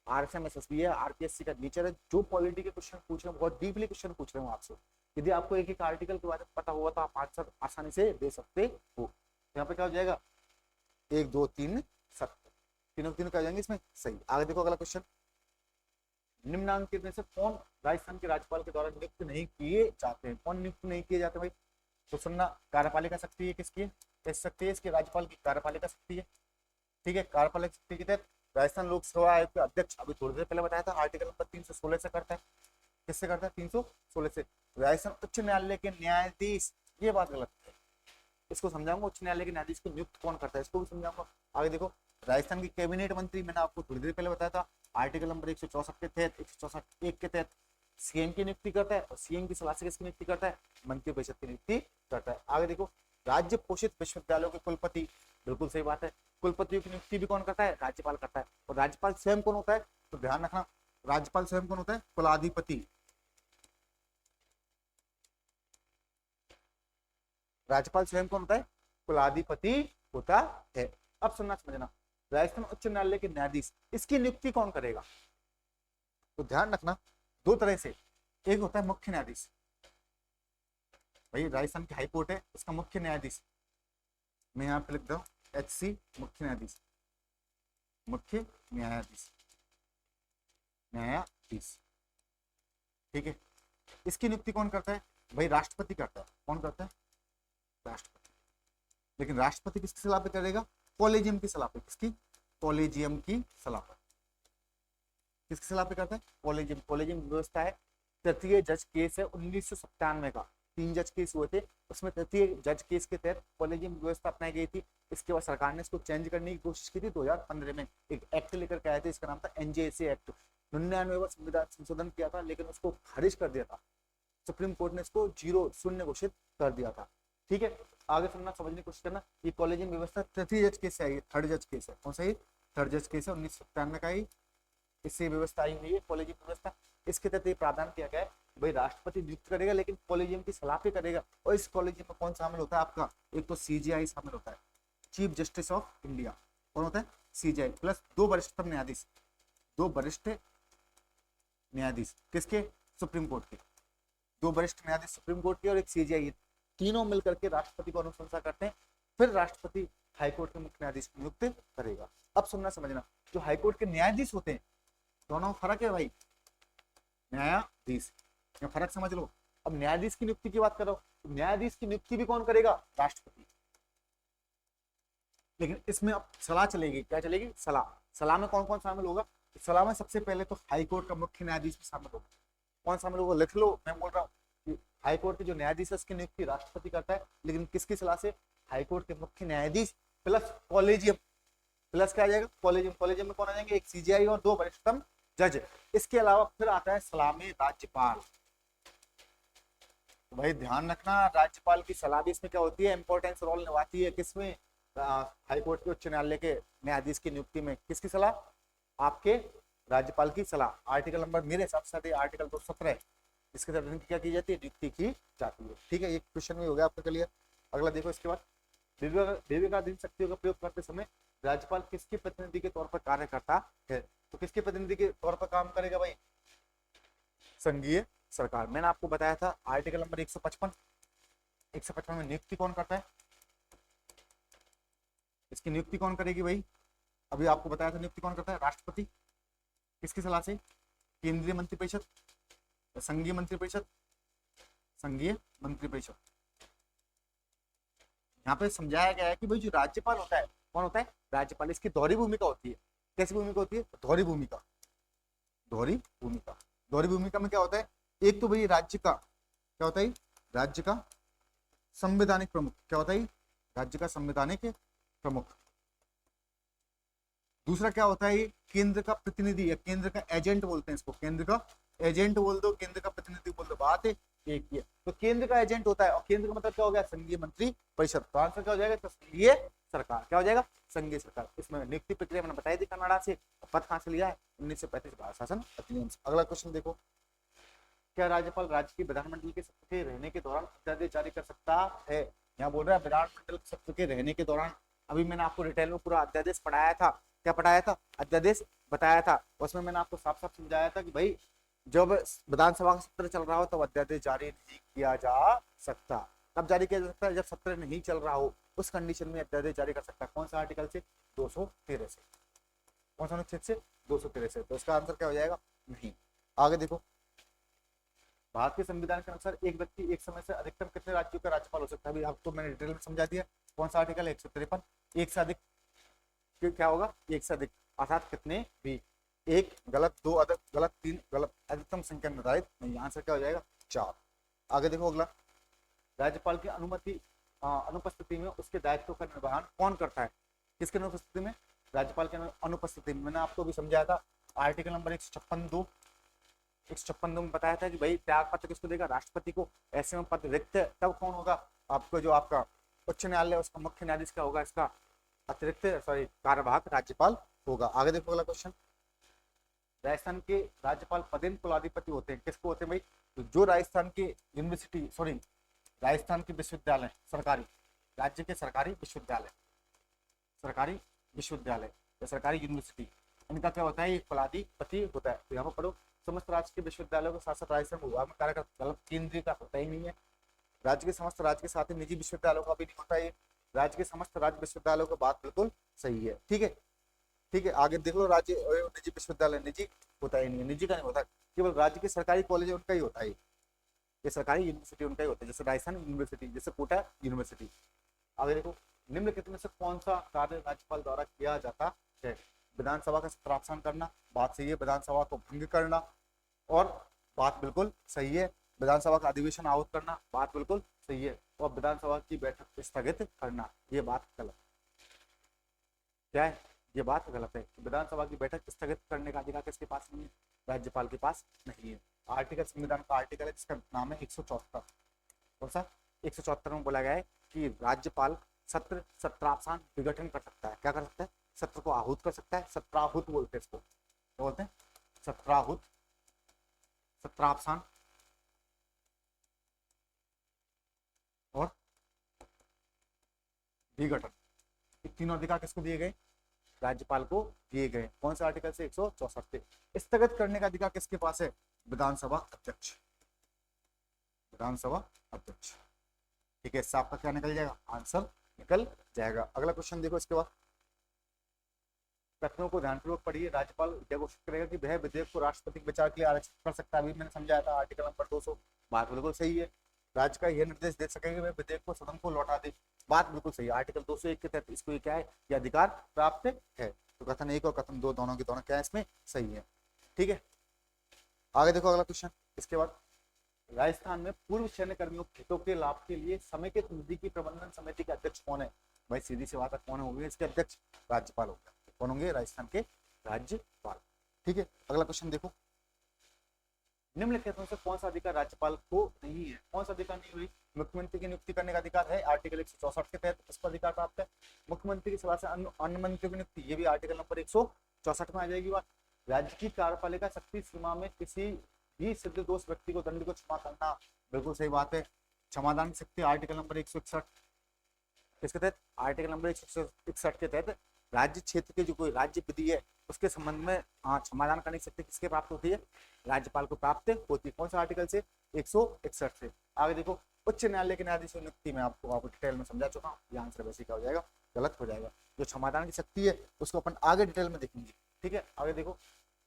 आरएसएम एसएसबी है, आरपीएससी का नेचर है, जो पॉलिटी के क्वेश्चन पूछ रहे हैं, बहुत डीपली क्वेश्चन पूछ रहे हो आपसे। यदि आपको एक एक आर्टिकल के बारे में पता होगा तो आप आंसर आसानी से दे सकते हो। यहाँ पे क्या हो जाएगा, 1 2 3 7, तीनों तीनों क्या हो जाएंगे इसमें सही। आगे देखो अगला क्वेश्चन, निम्नांकित में से कौन राजस्थान के राज्यपाल के द्वारा नियुक्त नहीं किए जाते हैं, कौन नियुक्त नहीं किए जाते भाई, तो सुनना, कार्यपालिका शक्ति है किसकी है, कह सकती है इसके राज्यपाल की कार्यपालिका शक्ति है। ठीक है, कार्यपालिका शक्ति के तहत राजस्थान लोकसेवा आयोग के अध्यक्ष, अभी थोड़ी देर पहले बताया था, आर्टिकल नंबर 316 से करता है। किससे करता है, 316 से। राजस्थान उच्च न्यायालय के न्यायाधीश, ये बात गलत है, इसको समझाऊंगा, उच्च न्यायालय के न्यायाधीश को नियुक्त कौन करता है, इसको भी समझाऊंगा। आगे देखो, राजस्थान की कैबिनेट मंत्री, मैंने आपको थोड़ी देर पहले बताया था, आर्टिकल नंबर 164 के तहत, 164(1) के तहत सीएम की नियुक्ति करता है, और सीएम की सलाह से किसकी नियुक्ति करता है, मंत्री परिषद की नियुक्ति करता है। आगे देखो, राज्य पोषित विश्वविद्यालयों के कुलपति, बिल्कुल सही बात है, कुलपतियों की नियुक्ति भी कौन करता है, राज्यपाल करता है। और राज्यपाल स्वयं कौन होता है, तो ध्यान रखना, राज्यपाल स्वयं कौन होता है, कुलाधिपति। राज्यपाल स्वयं कौन होता है, कुलाधिपति होता है। अब सुनना समझना, राजस्थान उच्च न्यायालय के न्यायाधीश, इसकी नियुक्ति कौन करेगा, तो ध्यान रखना, दो तरह से, एक होता है मुख्य न्यायाधीश, भाई राजस्थान की हाईकोर्ट है, उसका मुख्य न्यायाधीश, मैं यहाँ पे लिख दू HC, मुख्य न्यायाधीश, मुख्य न्यायाधीश, न्यायाधीश। ठीक है, इसकी नियुक्ति कौन करता है, भाई राष्ट्रपति करता है। कौन करता है, राष्ट्रपति। लेकिन राष्ट्रपति किसकी सलाह पे करेगा, कॉलेजियम की सलाह पे, किसकी, कॉलेजियम की सलाह पर। किसकी सलाह पे करता है, कॉलेजियम। कॉलेजियम व्यवस्था है, तृतीय जज केस है 1997 का, 3 जज केस हुए थे, उसमें तृतीय जज केस के तहत कॉलेजियम व्यवस्था अपनाई गई थी। इसके बाद सरकार ने इसको चेंज करने की कोशिश की थी, 2015 में एक एक्ट लेकर के आए थे, इसका नाम था NJSA एक्ट, 99वां संविधान संशोधन किया था, लेकिन उसको खारिज कर दिया था, सुप्रीम कोर्ट ने इसको 0 घोषित कर दिया था। ठीक है, आगे सुनना, समझने की कोशिश करना, ये कॉलेजियम व्यवस्था तृतीय जज केस है, थर्ड जज केस है, कौन सा, थर्ड जज केस है, 1997 का ही इससे व्यवस्था आई हुई है, कॉलेजियम व्यवस्था। इसके तहत ये प्रावधान किया गया है, भाई राष्ट्रपति नियुक्त करेगा लेकिन कॉलेजियम की सलाह पे करेगा। और इस कॉलेजियम में कौन शामिल होता है आपका, एक तो सीजीआई शामिल होता है, चीफ जस्टिस ऑफ इंडिया। कौन होता है, सीजीआई, प्लस दो वरिष्ठतम न्यायाधीश, दो वरिष्ठ न्यायाधीश किसके, सुप्रीम कोर्ट के, दो वरिष्ठ न्यायाधीश सुप्रीम कोर्ट के और एक सीजीआई, तीनों मिलकर के राष्ट्रपति को अनुशंसा करते हैं। फिर राष्ट्रपति हाईकोर्ट के मुख्य न्यायाधीश को नियुक्त करेगा। अब सुनना समझना, जो हाईकोर्ट के न्यायाधीश होते हैं, दोनों में फर्क है भाई, न्यायाधीश, फर्क समझ लो। अब न्यायाधीश की नियुक्ति की बात कर रहा हूं, न्यायाधीश की नियुक्ति भी कौन करेगा, राष्ट्रपति। लेकिन इसमें अब सलाह चलेगी, क्या चलेगी, सलाह। सलाह में कौन कौन शामिल होगा, सलाह में सबसे पहले तो हाईकोर्ट का मुख्य न्यायाधीश भी शामिल होगा। कौन शामिल होगा, लिख लो, मैं बोल रहा हूँ कि हाईकोर्ट के जो न्यायाधीश है उसकी नियुक्ति राष्ट्रपति करता है, लेकिन किसकी सलाह से, हाईकोर्ट के मुख्य न्यायाधीश प्लस कॉलेजियम, प्लस क्या आ जाएगा, कॉलेजियम। कॉलेजियम में कौन आ जाएंगे, एक सीजीआई और दो वरिष्ठतम जज। इसके अलावा फिर आता है सलाह में राज्यपाल। तो भाई ध्यान रखना, राज्यपाल की सलाह भी इसमें क्या होती है, इंपॉर्टेंस रोल निभाती है। किसमें, हाईकोर्ट के उच्च न्यायालय के न्यायाधीश की नियुक्ति में किसकी सलाह, आपके राज्यपाल की सलाह। आर्टिकल नंबर मेरे हिसाब से आर्टिकल 217 इसके तहत क्या की जाती है, नियुक्ति की जाती है। ठीक है, एक क्वेश्चन भी हो गया आपका क्लियर। अगला देखो, इसके बाद विवेकाधीन शक्तियों का प्रयोग करते समय राज्यपाल किसके प्रतिनिधि के तौर पर कार्य करता है। तो किसके प्रतिनिधि के तौर पर काम करेगा भाई, संघीय सरकार। मैंने आपको बताया था आर्टिकल नंबर 155, 155 में नियुक्ति कौन करता है, इसकी नियुक्ति कौन करेगी भाई, अभी आपको बताया था नियुक्ति कौन करता है, राष्ट्रपति। किसकी सलाह से, केंद्रीय मंत्रिपरिषद, संघीय मंत्रिपरिषद, संघीय मंत्रिपरिषद। यहाँ पे समझाया गया है कि भाई जो राज्यपाल होता है, कौन होता है, राज्यपाल। इसकी दोहरी भूमिका होती है। कैसी भूमिका होती है, दोहरी भूमिका। दोहरी भूमिका, दोहरी भूमिका में क्या होता है, एक तो भाई राज्य का क्या होता है, राज्य का संवैधानिक प्रमुख, क्या होता है, राज्य का संवैधानिक प्रमुख। दूसरा क्या होता है, केंद्र का प्रतिनिधि या केंद्र का एजेंट बोलते हैं इसको, केंद्र का एजेंट बोल दो, केंद्र का प्रतिनिधि बोल दो, बात है एक ही है। तो केंद्र का एजेंट होता है, और केंद्र का मतलब क्या हो गया, संघीय मंत्री परिषद। तो आंसर क्या हो जाएगा, तो संघीय सरकार। क्या हो जाएगा, संघीय सरकार। इसमें नियुक्ति प्रक्रिया मैंने बताई थी कनाडा से, पद कहां से लिया है, 1935 भारत शासन अधिनियम से। अगला क्वेश्चन देखो, क्या राज्यपाल राज्य की विधानमंडल के सत्र के रहने के दौरान अध्यादेश जारी कर सकता है। यहाँ बोल रहा है विधानमंडल सत्र के रहने के दौरान। अभी मैंने आपको डिटेल में पूरा अध्यादेश पढ़ाया था, क्या पढ़ाया था, अध्यादेश बताया था। उसमें मैंने आपको साफ साफ समझाया था कि भाई जब विधानसभा का सत्र चल रहा हो तब अध्यादेश जारी नहीं किया जा सकता। तब जारी किया जा सकता है जब सत्र नहीं चल रहा हो, उस कंडीशन में अध्यादेश जारी कर सकता है। कौन सा आर्टिकल से, 213 से। कौन सा अनुच्छेद से, 213 से। तो इसका आंसर क्या हो जाएगा, नहीं। आगे देखो, भारत के संविधान के अनुसार एक व्यक्ति एक समय से अधिकतम कितने राज्यों का राज्यपाल हो सकता है। अभी आपको मैंने डिटेल में समझा दिया। कौन सा आर्टिकल है, 153। एक से अधिक क्या होगा, एक से अधिक, अर्थात कितने भी। एक गलत, दो अधिक गलत, तीन गलत, अधिकतम संख्या निर्धारित नहीं। आंसर क्या हो जाएगा, 4। आगे देखो अगला, राज्यपाल की अनुपस्थिति में उसके दायित्व का निर्वहन कौन करता है। किसके अनुपस्थिति में, राज्यपाल के अनुपस्थिति में। मैंने आपको भी समझाया था आर्टिकल नंबर 156(2), 156(2) में बताया था कि भाई त्याग पत्र किसको देगा, राष्ट्रपति को। ऐसे में पद रिक्त तब कौन होगा, आपको जो आपका उच्च न्यायालय उसका मुख्य न्यायाधीश क्या होगा, इसका अतिरिक्त कार्यवाहक राज्यपाल होगा। आगे देखो अगला क्वेश्चन, राजस्थान के राज्यपाल पदेन कुलाधिपति होते हैं। किसको होते हैं भाई, तो जो राजस्थान के यूनिवर्सिटी, राजस्थान के विश्वविद्यालय, सरकारी, राज्य के सरकारी विश्वविद्यालय, सरकारी विश्वविद्यालय या सरकारी यूनिवर्सिटी, इनका क्या होता है, एक कुलाधिपति होता है। तो यहाँ पर पढ़ो, समस्त राज्य के विश्वविद्यालयों के साथ साथ राजस्थान विभाग में कार्य करता, केंद्रीय का होता ही नहीं है। राज्य के समस्त राज्य के साथ ही निजी विश्वविद्यालयों का भी नहीं होता है। राज्य के समस्त राज्य विश्वविद्यालयों का बात बिल्कुल सही है। ठीक है, ठीक है। आगे देख लो, राज्य निजी विश्वविद्यालय, निजी होता ही नहीं है, निजी का नहीं होता, केवल राज्य के सरकारी कॉलेज उनका ही होता है, ये सरकारी यूनिवर्सिटी उनका ही होता है, जैसे राजस्थान यूनिवर्सिटी, जैसे कोटा यूनिवर्सिटी। आगे देखो, निम्नलिखित में से कौन सा कार्य राज्यपाल द्वारा किया जाता है। विधानसभा का सत्रावसान करना, बात सही है। विधानसभा को भंग करना, और बात बिल्कुल सही है। विधानसभा का अधिवेशन आहूत करना, बात बिल्कुल सही है। और विधानसभा की बैठक स्थगित करना, ये बात गलत। क्या है, ये बात गलत है। विधानसभा की बैठक स्थगित करने का अधिकार किसके पास नहीं है, राज्यपाल के पास नहीं है। आर्टिकल, संविधान का आर्टिकल है जिसका नाम है 174। कौन सा, 174 में बोला गया है कि राज्यपाल सत्रावसान विघटन कर सकता है। क्या कर सकता है, सत्र को आहूत कर सकता है। सत्राहूत बोलते हैं इसको, क्या बोलते हैं, सत्राहूत, सत्रावसान विघटन, ये तीनों अधिकार किसको दिए गए? राज्यपाल को दिए गए। कौन से आर्टिकल से? 164 से। स्थगित करने का अधिकार किसके पास है? विधानसभा अध्यक्ष, विधानसभा अध्यक्ष। ठीक है, इससे आपका क्या निकल जाएगा? आंसर निकल जाएगा। अगला क्वेश्चन देखो इसके बाद, तथ्यों को ध्यानपूर्वक पढ़िए। राज्यपाल यह घोषित करेगा कि वह विधेयक को राष्ट्रपति के विचार के लिए आरक्षित कर सकता है। अभी मैंने समझाया था आर्टिकल नंबर 200, बात बिल्कुल सही है। राज्य का यह निर्देश दे सकेगा वह विधेयक को सदन को लौटा दे, बात बिल्कुल सही है। आर्टिकल 201 के तहत इसको ये क्या है? ये अधिकार प्राप्त है। तो कथन 1 और कथन 2 दोनों के दोनों क्या है? इसमें सही है। ठीक है, आगे देखो अगला क्वेश्चन। इसके बाद, राजस्थान में पूर्व सैन्य कर्मियों के हितों के लाभ के लिए समेकित निधि की प्रबंधन समिति के अध्यक्ष कौन है? भाई सीधी सी बात है, कौन होंगे इसके अध्यक्ष? राज्यपाल होगा। कौन होंगे? राजस्थान के राज्यपाल। ठीक है, अगला क्वेश्चन देखो, निम्नलिखित में से कौन सा अधिकार राज्यपाल को नहीं है? कौन सा अधिकार नहीं हुई? मुख्यमंत्री की नियुक्ति करने का अधिकार है, आर्टिकल 164 के तहत इसको अधिकार प्राप्त है। मुख्यमंत्री की सलाह से अन्य मंत्रियों की नियुक्ति, ये भी आर्टिकल नंबर 164 में आ जाएगी बात। राज्य की कार्यपालिका शक्ति सीमा में किसी भी सिद्ध दोष व्यक्ति को दंड को क्षमा करना, बिल्कुल सही बात है। क्षमादान शक्ति आर्टिकल नंबर 161 किसके तहत? आर्टिकल नंबर 161 के तहत राज्य क्षेत्र के जो कोई राज्य विधि है उसके संबंध में क्षमादान करने की शक्ति किसके प्राप्त होती है? राज्यपाल को प्राप्त होती है। कौन सा आर्टिकल से? 161 से। आगे देखो, उच्च न्यायालय के न्यायाधीश की नियुक्ति में आपको डिटेल में समझा चुका हूँ, ये आंसर वैसे क्या हो जाएगा? गलत हो जाएगा। जो क्षमादान की शक्ति है उसको अपन आगे डिटेल में देखेंगे। ठीक है, आगे देखो,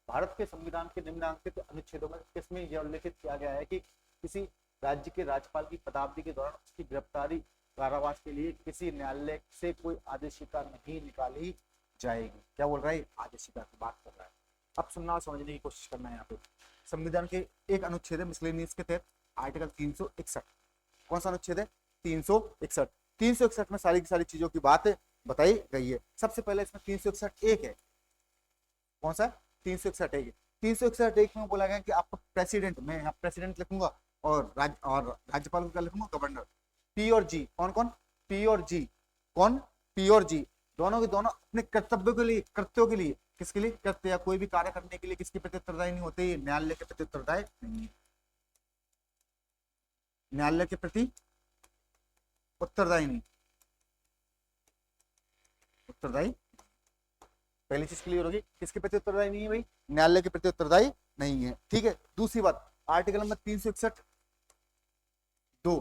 भारत के संविधान के निम्नलिखित अनुच्छेदों में किसमें यह उल्लेखित किया गया है कि किसी राज्य के राज्यपाल की पदावधि के दौरान उसकी गिरफ्तारी कारावास के लिए किसी न्यायालय से कोई आदेशिका नहीं निकाली जाएगी? क्या बोल रहा है? आदेशिका की बात कर रहा है। अब सुनना और समझने की कोशिश करना है। यहाँ पे संविधान के एक अनुच्छेद है मिसलेनियस के तहत, आर्टिकल 361। कौन सा अनुच्छेद है? 361। 361 में सारी की सारी चीजों की बात बताई गई है। सबसे पहले इसमें 361 एक है। कौन सा? 361 एक। 361 एक में बोला गया कि आपका प्रेसिडेंट, मैं यहाँ प्रेसिडेंट लिखूंगा और राज्यपाल का लिखूंगा गवर्नर। पी और जी, कौन कौन? पी और जी, कौन? पी और जी, दोनों के दोनों अपने कर्तव्यों के लिए, कृत्यों के लिए, किसके लिए? कृत्य या कोई भी कार्य करने के लिए किसके प्रति उत्तरदायी नहीं होते? न्यायालय के प्रति उत्तरदायी नहीं, न्यायालय के प्रति उत्तरदायी नहीं, उत्तरदायी। पहली चीज क्लियर होगी, किसके प्रति उत्तरदायी नहीं है भाई? न्यायालय के प्रति उत्तरदायी नहीं है। ठीक है, दूसरी बात, आर्टिकल नंबर 361(2),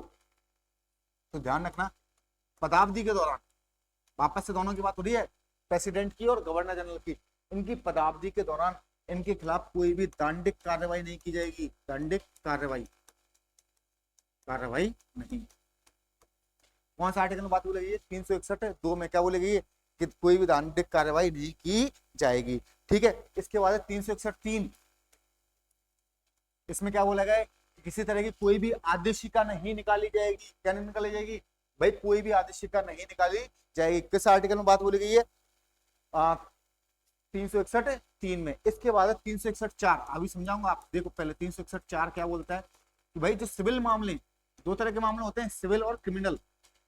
तो ध्यान रखना, पदावधि के दौरान, वापस से दोनों की बात हो रही है, प्रेसिडेंट की और गवर्नर जनरल की, इनकी पदावधि के दौरान इनके खिलाफ कोई भी दंडिक कार्रवाई नहीं की जाएगी। दंडिक कार्रवाई नहीं। कौन सा आर्टिकल में बात बोली गई है? 361(2) में क्या बोली गई है? कि कोई भी दंडिक कार्रवाई नहीं की जाएगी। ठीक है, इसके बाद 361(3), इसमें क्या बोला गया है? किसी तरह की कोई भी आदेशिका नहीं निकाली जाएगी। क्या नहीं निकाली जाएगी भाई? कोई भी आदेशिका नहीं निकाली जाएगी। किस आर्टिकल में बात बोली गई है? 361(3) में। इसके बाद 361(4), अभी समझाऊंगा। आप देखो पहले 361(4) क्या बोलता है कि भाई जो सिविल मामले, दो तरह के मामले होते हैं, सिविल और क्रिमिनल।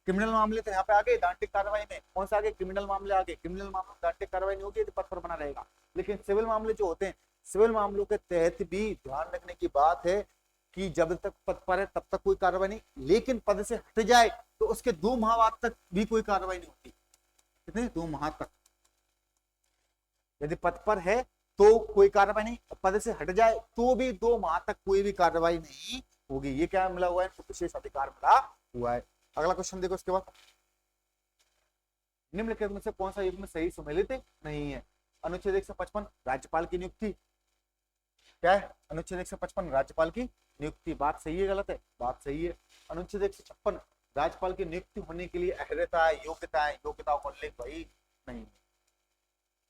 क्रिमिनल मामले तो यहाँ पे आगे दंडिक कार्रवाई में, कौन सा आगे? क्रिमिनल मामले आगे। क्रिमिनल मामले में दंडिक कार्रवाई नहीं होगी यदि पद पर बना रहेगा, लेकिन सिविल मामले जो होते हैं, सिविल मामलों के तहत भी ध्यान रखने की बात है कि जब तक पद पर है तब तक कोई कार्रवाई नहीं, लेकिन पद से हट जाए तो उसके 2 माह बाद तक भी कोई कार्रवाई नहीं होती। कितने? 2 माह तक। यदि पद पर है तो कोई कार्रवाई नहीं, पद से हट जाए तो भी 2 माह तक कोई भी कार्रवाई नहीं होगी। ये क्या मिला हुआ है? विशेष अधिकार मिला हुआ है। अगला क्वेश्चन देखो इसके बाद, निम्नलिखित में से कौन सा युग्म सही सम्मिलित नहीं है? अनुच्छेद 155 राज्यपाल की नियुक्ति। क्या है? अनुच्छेद 155 राज्यपाल की नियुक्ति। बात सही है गलत है? बात सही है। अनुच्छेद 156 राज्यपाल की नियुक्ति होने के लिए अहर्यता, योग्यताओं का उल्लेख भाई नहीं।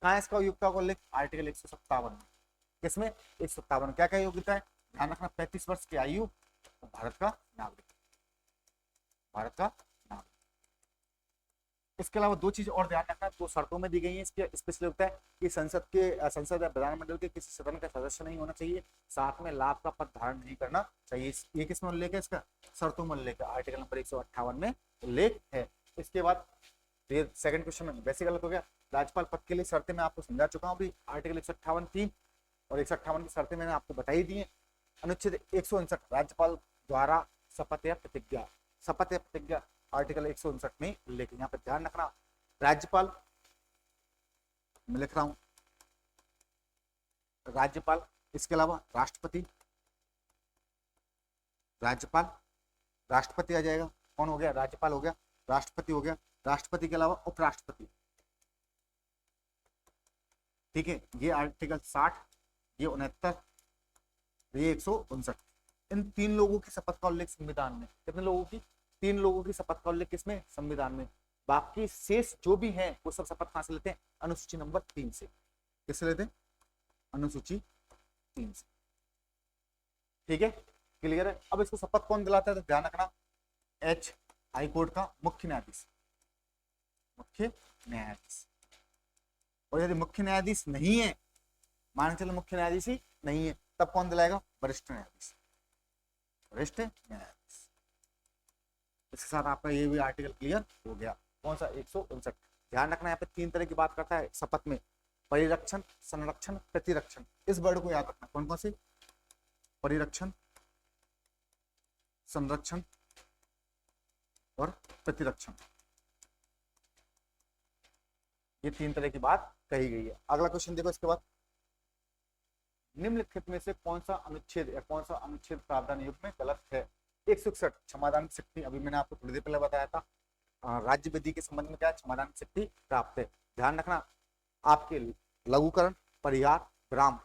कहाँ इसका योग्यता का उल्लेख? आर्टिकल 157 में। किसमें? 157। क्या क्या योग्यता है? ध्यान रखना, 35 वर्ष की आयु, भारत का नागरिक, भारत का नागरिक। इसके अलावा 2 चीज और ध्यान रखना, 2 शर्तों में दी गई है। इसके स्पेशल होता है कि संसद या विधानमंडल के किसी सदन का सदस्य नहीं होना चाहिए, साथ में लाभ का पद धारण नहीं करना चाहिए। ये किसमें उल्लेख है? इसका शर्तों में उल्लेख है, आर्टिकल नंबर 158 में उल्लेख है। इसके बाद सेकंड क्वेश्चन में वैसे गलत हो गया। राज्यपाल पद के लिए शर्तें मैं आपको समझा चुका हूँ अभी, आर्टिकल 158(3) और 158 की शर्तें मैंने आपको बताई दी है। अनुच्छेद 159 राज्यपाल द्वारा शपथ या प्रतिज्ञा। शपथ या प्रतिज्ञा आर्टिकल 159 में लेकिन यहाँ पे ध्यान रखना, राज्यपाल मैं लिख रहा हूं, राज्यपाल, इसके अलावा राष्ट्रपति, राज्यपाल राष्ट्रपति आ जाएगा, कौन हो गया, राज्यपाल हो गया, राष्ट्रपति हो गया, राष्ट्रपति के अलावा उपराष्ट्रपति, ठीक है। ये आर्टिकल 60, ये 69, ये 159, इन 3 लोगों की शपथ का उल्लेख संविधान में, कितने लोगों की, 3 लोगों की शपथ का उल्लेख किसमें, संविधान में। बाकी शेष जो भी हैं वो सब शपथ कहां से लेते हैं, अनुसूची नंबर 3 से। किससे लेते हैं, अनुसूची 3 से, ठीक है, क्लियर है। अब इसको शपथ कौन दिलाता है, तो ध्यान रखना, एच हाईकोर्ट का मुख्य न्यायाधीश, मुख्य न्यायाधीश। और यदि मुख्य न्यायाधीश नहीं है, मान चलो मुख्य न्यायाधीश ही नहीं है, तब कौन दिलाएगा, वरिष्ठ न्यायाधीश, वरिष्ठ न्यायाधीश। इसके साथ आपका ये भी आर्टिकल क्लियर हो गया। कौन सा, 159। ध्यान रखना यहाँ पे 3 तरह की बात करता है शपथ में, परिरक्षण, संरक्षण, प्रतिरक्षण। इस वर्ड को याद रखना, कौन कौन से, परिरक्षण, संरक्षण और प्रतिरक्षण, ये 3 तरह की बात कही गई है। अगला क्वेश्चन देखो इसके बाद, निम्नलिखित में से कौन सा अनुच्छेद या कौन सा अनुच्छेद प्रावधान युग में गलत है। 161 क्षमादान की शक्ति, अभी मैंने आपको थोड़ी देर पहले बताया था, राज्य विधि के संबंध में क्या है, क्षमादान की शक्ति प्राप्त है। ध्यान रखना, आपके लघुकरण, परिहार, विराम,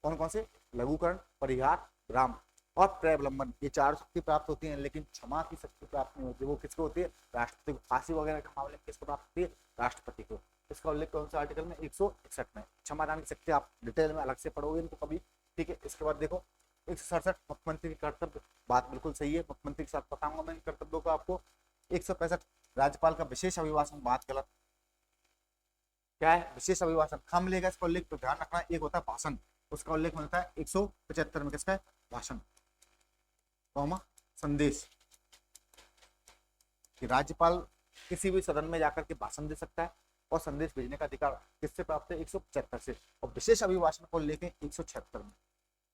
कौन कौन से, लघुकरण, परिहार, विराम और प्रबलंबन, ये 4 शक्ति प्राप्त होती हैं, लेकिन क्षमा की शक्ति प्राप्त नहीं होती। वो किसको होती है, राष्ट्रपति को। फांसी वगैरह के मामले में किसको प्राप्त होती है, राष्ट्रपति को। इसका उल्लेख कौन सा आर्टिकल में, 161 में। क्षमादान की शक्ति आप डिटेल में अलग से पढ़ोगे इनको कभी, ठीक है। इसके बाद देखो 167 मुख्यमंत्री के कर्तव्य, बात बिल्कुल सही है, मुख्यमंत्री के साथ बताऊंगा मैं कर्तव्यों को आपको। 165 राज्यपाल का विशेष अभिभाषण, बात गलत, क्या है, विशेष अभिभाषण कहाँ मिलेगा इसका उल्लेख, तो ध्यान रखना, एक होता है भाषण, उसका उल्लेख मिलता है 175 में, किसका है, भाषण, संदेश, कि राज्यपाल किसी भी सदन में जाकर के भाषण दे सकता है और संदेश भेजने का अधिकार किससे प्राप्त है, 175 से। और विशेष अभिभाषण को लेके 176 में,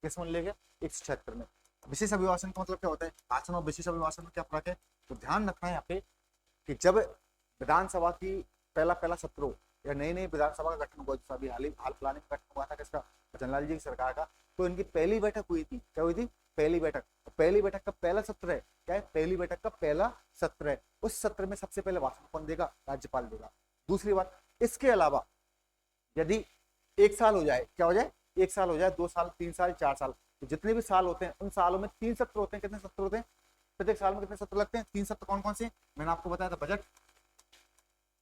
किस में लेके, 176 में। विशेष अभिभाषण का मतलब क्या होता है, भाषण और विशेष अभिभाषण में क्या फर्क है, तो ध्यान रखना है यहाँ पे कि जब विधानसभा की पहला सत्र हो या नई नई विधानसभा का गठन हुआ, अभी हाल फिलहाल में गठन हुआ था किसका, जनरल जी की सरकार का, तो इनकी पहली बैठक हुई थी, क्या हुई थी, पहली बैठक। पहली बैठक का पहला सत्र है, क्या है, पहली बैठक का पहला सत्र है। उस सत्र में सबसे पहले भाषण कौन देगा, राज्यपाल देगा। दूसरी बात, इसके अलावा यदि 1 साल हो जाए, क्या हो जाए, 1 साल हो जाए, 2 साल, 3 साल, 4 साल, तो जितने भी साल होते हैं उन सालों में 3 सत्र होते हैं। कितने सत्र होते हैं, प्रत्येक साल में कितने सत्र लगते हैं, 3 सत्र। कौन कौन से, मैंने आपको बताया था, बजट,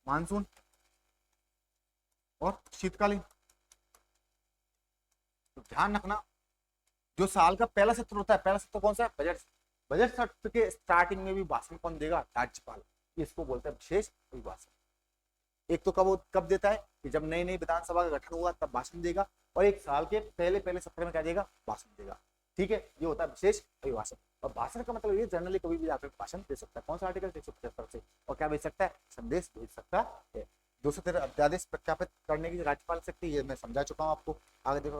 मानसून और शीतकालीन। तो ध्यान रखना, जो साल का पहला सत्र होता है, पहला सत्र कौन सा है, बजट। बजट सत्र के स्टार्टिंग में भी भाषण कौन देगा, राज्यपाल। इसको बोलते हैं विशेष अभिभाषण। एक तो कब देता है, कि जब नई नई विधानसभा का गठन हुआ तब भाषण देगा, और 1 साल के पहले सत्र में क्या देगा, भाषण देगा, ठीक है। ये होता है विशेष अभिभाषण। और भाषण का मतलब ये जनरली कभी भी जाकर भाषण दे सकता है। कौन सा आर्टिकल, 175 से। और क्या भेज सकता है, संदेश भेज सकता है। 213 अध्यादेश प्रख्यापित करने की राज्यपाल शक्ति, ये मैं समझा चुका हूँ आपको। आगे देखो